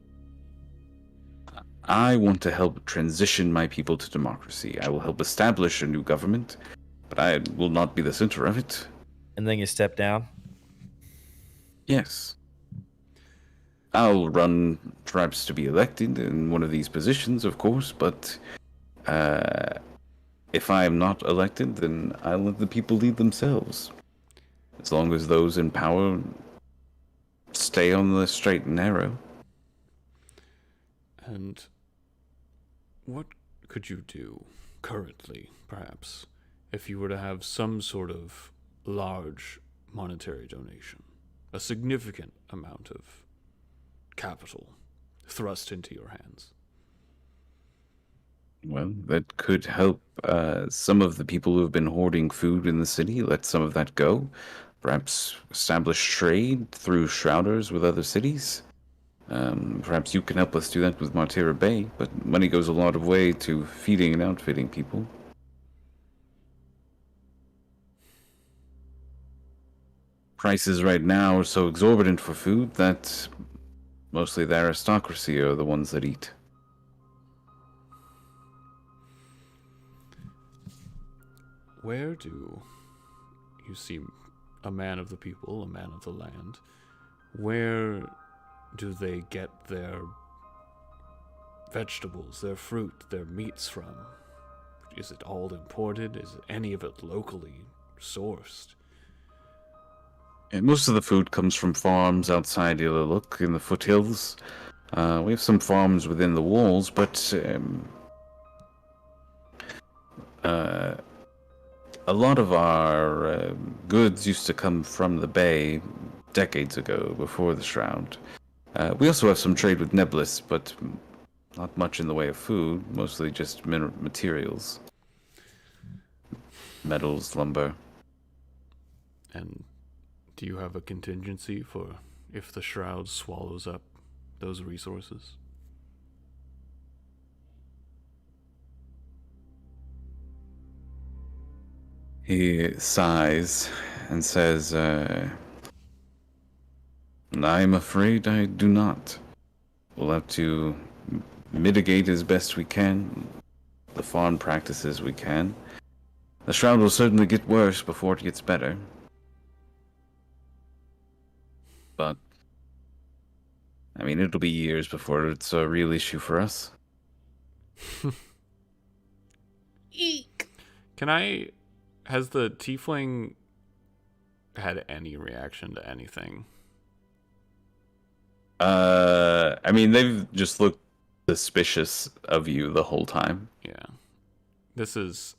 I want to help transition my people to democracy. I will help establish a new government, but I will not be the center of it. And then you step down? Yes. I'll run perhaps to be elected in one of these positions, of course, but if I am not elected, then I'll let the people lead themselves. As long as those in power stay on the straight and narrow. And what could you do currently, perhaps, if you were to have some sort of large monetary donation? A significant amount of capital thrust into your hands? Well, that could help some of the people who have been hoarding food in the city. Let some of that go. Perhaps establish trade through shrouders with other cities. Perhaps you can help us do that with Martira Bay, but money goes a lot of way to feeding and outfitting people. Prices right now are so exorbitant for food that mostly the aristocracy are the ones that eat. Where do you seem a man of the people, a man of the land? Where do they get their vegetables, their fruit, their meats from? Is it all imported? Is any of it locally sourced? And most of the food comes from farms outside Illaluk in the foothills. We have some farms within the walls, but a lot of our goods used to come from the bay decades ago, before the Shroud. We also have some trade with Neblis, but not much in the way of food, mostly just materials. Metals, lumber. And do you have a contingency for if the Shroud swallows up those resources? He sighs and says, I'm afraid I do not. We'll have to mitigate as best we can, the farm practices we can. The Shroud will certainly get worse before it gets better. But, I mean, it'll be years before it's a real issue for us. Eek. Has the tiefling had any reaction to anything? I mean, they've just looked suspicious of you the whole time. Yeah. This is,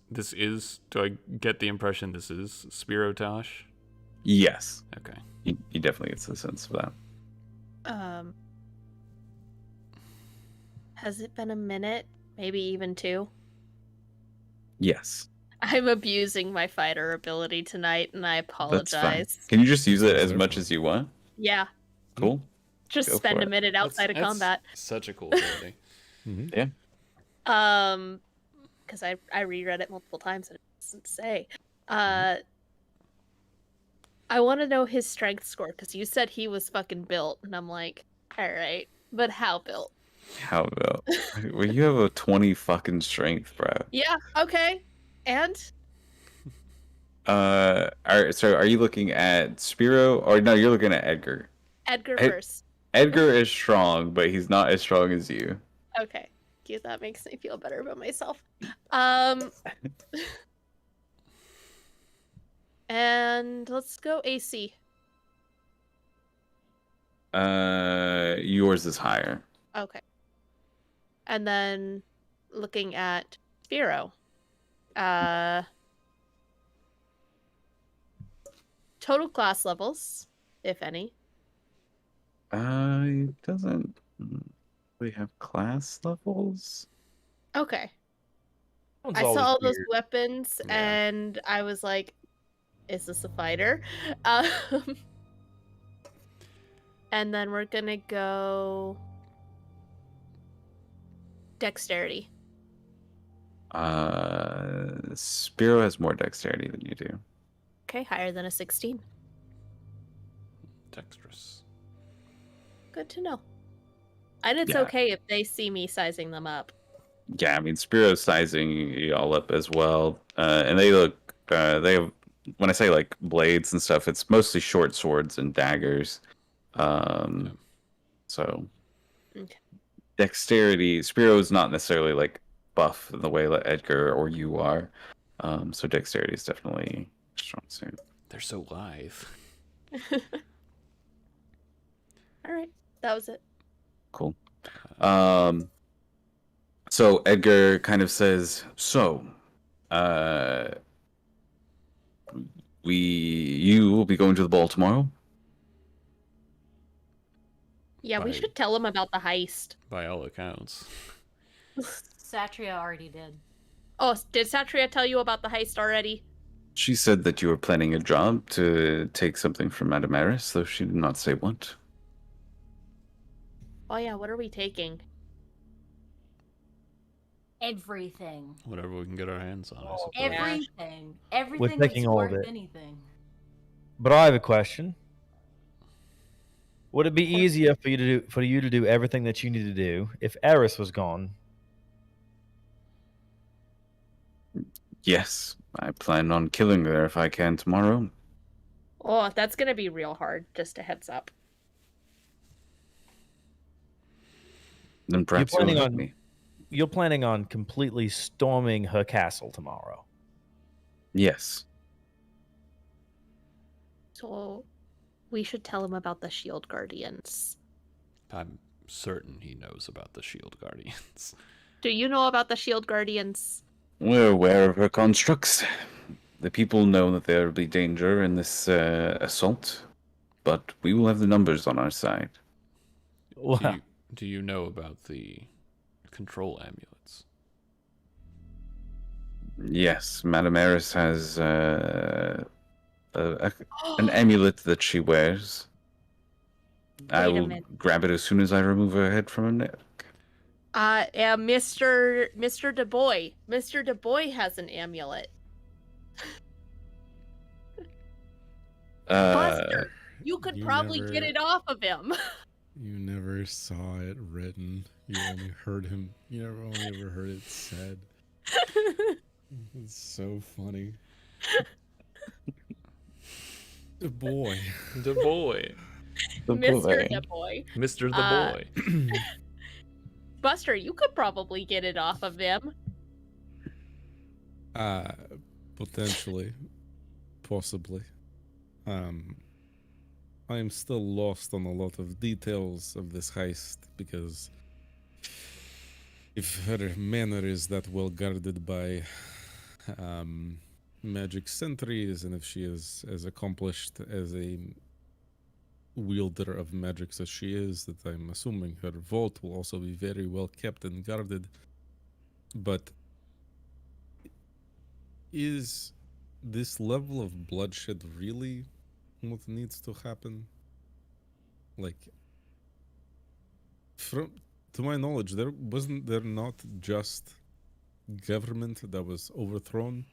do I get the impression this is Spiro Tosh? Yes. Okay. He definitely gets the sense of that. Has it been a minute? Maybe even 2? Yes. I'm abusing my fighter ability tonight, and I That's fine. apologize. Can you just use it as much as you want? Yeah, Cool. just Go spend for a it. minute outside of combat. Such a cool ability. Yeah. Because I reread it multiple times and it doesn't say. I want to know his strength score, because you said he was fucking built, and I'm like, all right, but how built? How about? Well, you have a 20 fucking strength, bro. Yeah, okay. And Are you looking at Spiro or no? You're looking at Edgar. Edgar Ed- first. Edgar is strong, but he's not as strong as you. Okay. Cute. That makes me feel better about myself. And let's go AC. Yours is higher. Okay. And then looking at Spiro. Total class levels, if any. It doesn't really have class levels. Okay. One's I saw always all those weird. weapons Yeah. and I was like, is this a fighter? Um, and then we're gonna go dexterity. Spiro has more dexterity than you do. Okay, higher than a 16. Dexterous. Good to know. And it's Yeah. okay if they see me sizing them up. Yeah, I mean Spiro's sizing you all up as well, and they look. They have. When I say like blades and stuff, it's mostly short swords and daggers. Yeah. So Okay. dexterity. Spiro's not necessarily like buff in the way that Edgar or you are. So dexterity is definitely a strong suit. They're so lithe. All right, that was it. Cool. So Edgar kind of says, "So, you will be going to the ball tomorrow." Yeah, we Right. should tell them about the heist. By all accounts. Satria already did. Oh, did Satria tell you about the heist already? She said that you were planning a job to take something from Madame Eris, though she did not say what. Oh yeah, what are we taking? Everything. Whatever we can get our hands on, I suppose. Everything. Everything taking that's all of worth it. anything. But I have a question. Would it be easier for you to do everything that you need to do if Eris was gone? Yes, I plan on killing her if I can tomorrow. Oh, that's gonna be real hard, just a heads up. Then perhaps you'll planning help on- me. You're planning on completely storming her castle tomorrow. Yes. So we should tell him about the Shield Guardians. I'm certain he knows about the Shield Guardians. Do you know about the Shield Guardians? We're aware of her constructs. The people know that there will be danger in this assault, but we will have the numbers on our side. Well, Do you know about the control amulets? Yes, Madame Eris has an amulet that she wears. I Wait a will minute. grab it as soon as I remove her head from her neck. Mr. DeBoy. Mr. DeBoy has an amulet. Buster, you could probably get it off of him. You never saw it written. You only heard him. You never only ever heard it said. It's so funny. The boy. The boy. Mr. DeBoy. Mr. The Boy. Buster, you could probably get it off of him. Potentially. Possibly. I am still lost on a lot of details of this heist because if her manor is that well guarded by magic sentries, and if she is as accomplished as a wielder of magics as she is, that I'm assuming her vault will also be very well kept and guarded. But is this level of bloodshed really what needs to happen? Like, from to my knowledge, there not just government that was overthrown.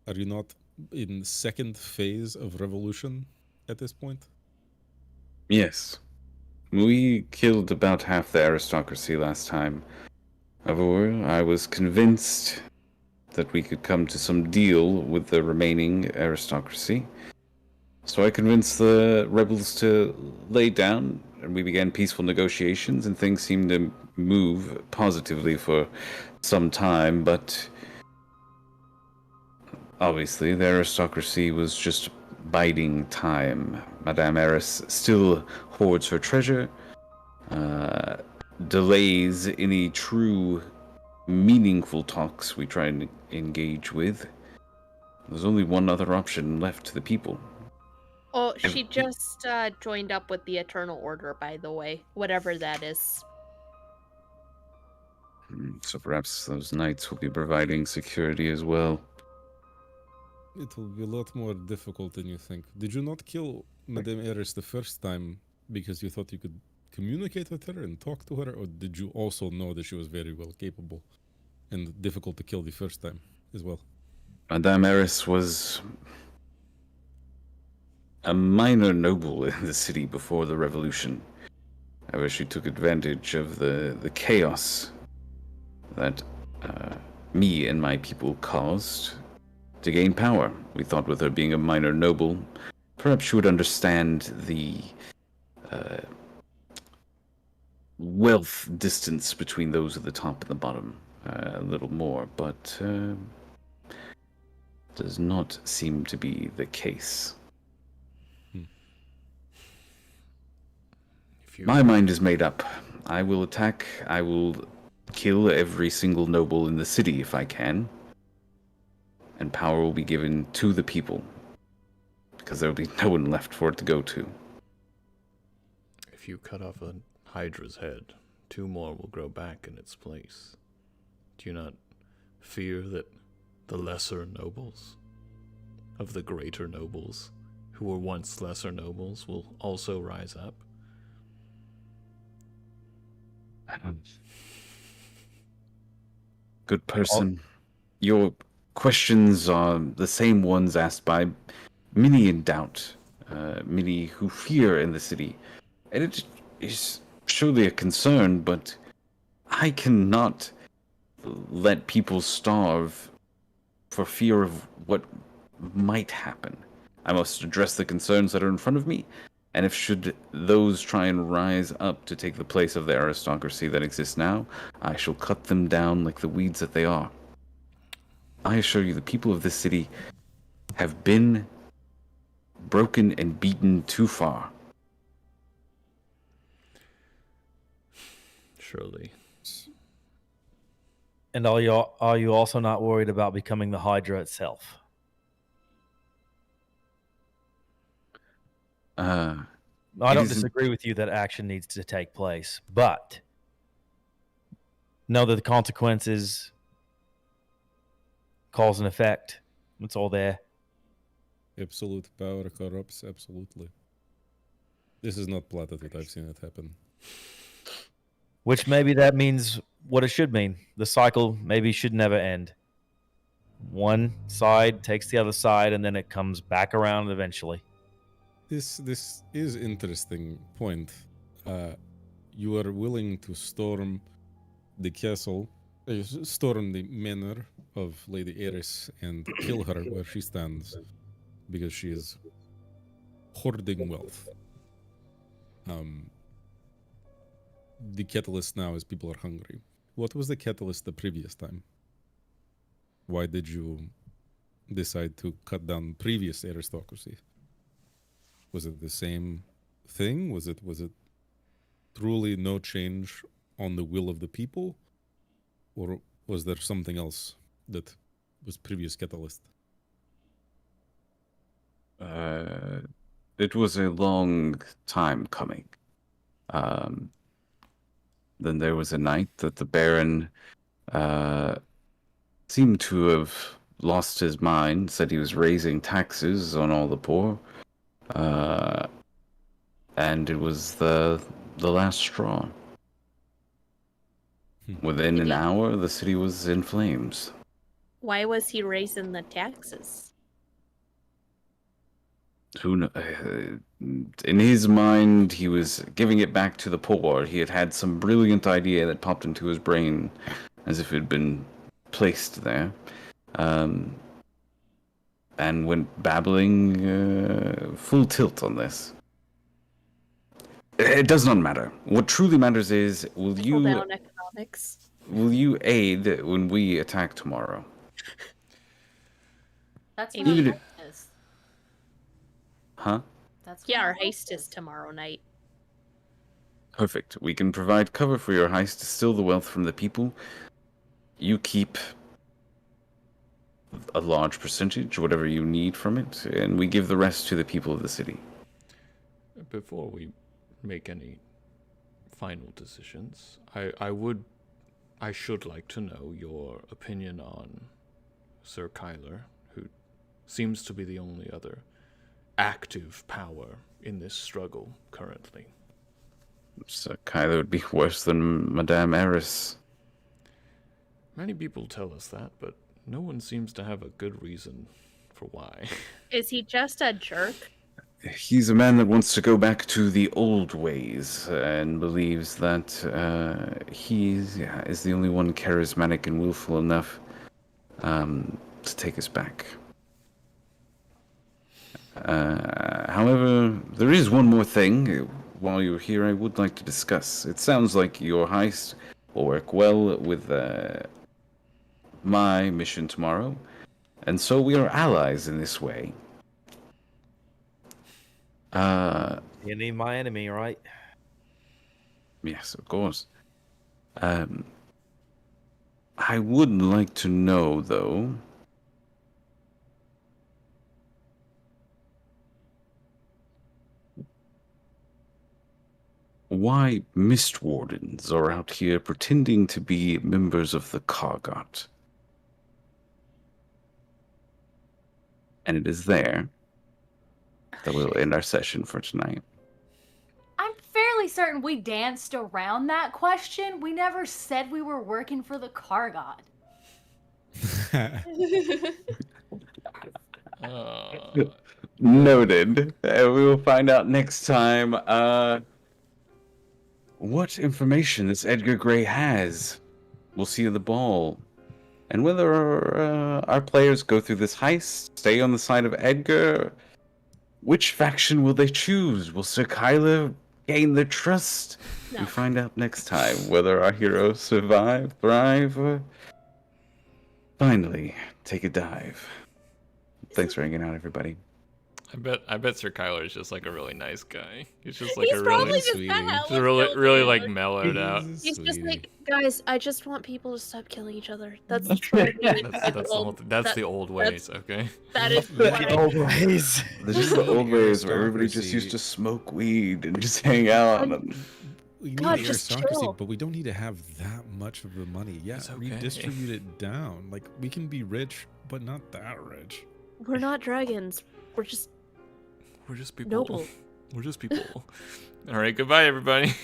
Are you not in second phase of revolution at this point? Yes. We killed about half the aristocracy last time. However, I was convinced that we could come to some deal with the remaining aristocracy. So I convinced the rebels to lay down, and we began peaceful negotiations, and things seemed to move positively for some time, but obviously the aristocracy was just biding time. Madame Eris still hoards her treasure, delays any true meaningful talks we try and engage with. There's only one other option left to the people. Oh, she just joined up with the Eternal Order, by the way, whatever that is. So perhaps those knights will be providing security as well. It will be a lot more difficult than you think. Did you not kill Madame Eris the first time because you thought you could communicate with her and talk to her, or did you also know that she was very well capable and difficult to kill the first time as well? Madame Eris was a minor noble in the city before the revolution. However, she took advantage of the chaos that me and my people caused to gain power. We thought with her being a minor noble, perhaps she would understand the wealth distance between those at the top and the bottom a little more, but does not seem to be the case. My mind is made up. I will attack. I will kill every single noble in the city if I can. And power will be given to the people. Because there will be no one left for it to go to. If you cut off a Hydra's head, 2 more will grow back in its place. Do you not fear that the lesser nobles of the greater nobles, who were once lesser nobles, will also rise up? Good person. Your questions are the same ones asked by many in doubt, many who fear in the city. And it is surely a concern, but I cannot let people starve for fear of what might happen. I must address the concerns that are in front of me, and if should those try and rise up to take the place of the aristocracy that exists now, I shall cut them down like the weeds that they are. I assure you, the people of this city have been broken and beaten too far. Surely. And are you also not worried about becoming the Hydra itself? I don't disagree with you that action needs to take place, but know that the consequences, cause and effect, it's all there. Absolute power corrupts, absolutely. This is not plotted, what I've seen it happen. Which maybe that means what it should mean. The cycle maybe should never end. One side takes the other side, and then it comes back around eventually. This is interesting point. You are willing to storm the castle, storm the manor of Lady Eris and kill her where she stands because she is hoarding wealth. The catalyst now is people are hungry. What was the catalyst the previous time? Why did you decide to cut down previous aristocracy? Was it the same thing? Was it truly no change on the will of the people? Or was there something else that was previous catalyst? It was a long time coming. Then there was a night that the Baron seemed to have lost his mind, said he was raising taxes on all the poor. And it was the last straw. Within an hour, the city was in flames. Why was he raising the taxes? In his mind, he was giving it back to the poor. He had some brilliant idea that popped into his brain as if it had been placed there. and went babbling full tilt on this. It does not matter. What truly matters is, Trickle down economics. will you aid when we attack tomorrow? That's Maybe. what Even it is. Huh? That's Yeah, what our it heist is tomorrow night. Perfect. We can provide cover for your heist, steal the wealth from the people. You keep a large percentage, whatever you need from it, and we give the rest to the people of the city. Before we make any final decisions, I should like to know your opinion on Sir Kyler, who seems to be the only other active power in this struggle currently. So Kylo would be worse than Madame Eris. Many people tell us that, but no one seems to have a good reason for why. Is he just a jerk? He's a man that wants to go back to the old ways and believes that he is the only one charismatic and willful enough to take us back. However, there is one more thing. While you're here, I would like to discuss. It sounds like your heist will work well with my mission tomorrow, and so we are allies in this way. Enemy, my enemy, right? Yes, of course. I would like to know, though, why Mist Wardens are out here pretending to be members of the Kargot. And it is there that we'll end our session for tonight. I'm fairly certain we danced around that question. We never said we were working for the car god. Noted. We will find out next time what information this Edgar Gray has. We'll see you at the ball. And whether our players go through this heist, stay on the side of Edgar, which faction will they choose? Will Sir Kyler gain their trust? No. We find out next time whether our heroes survive, thrive, or finally take a dive. Thanks for hanging out, everybody. I bet Sir Kyler is just like a really nice guy. He's just like He's a probably really, just sweetie. hella just really like children. mellowed out. He's just Sweetie. like, guys, I just want people to stop killing each other. That's That's the old ways, okay? That is The old ways. There's just the old ways where everybody just used to smoke weed and just hang out. And We need God, just aristocracy, chill. but we don't need to have that much of the money. Yeah, It's okay. redistribute it down. Like, we can be rich, but not that rich. We're not dragons. We're just We're just people. noble. We're just people. All right, goodbye, everybody.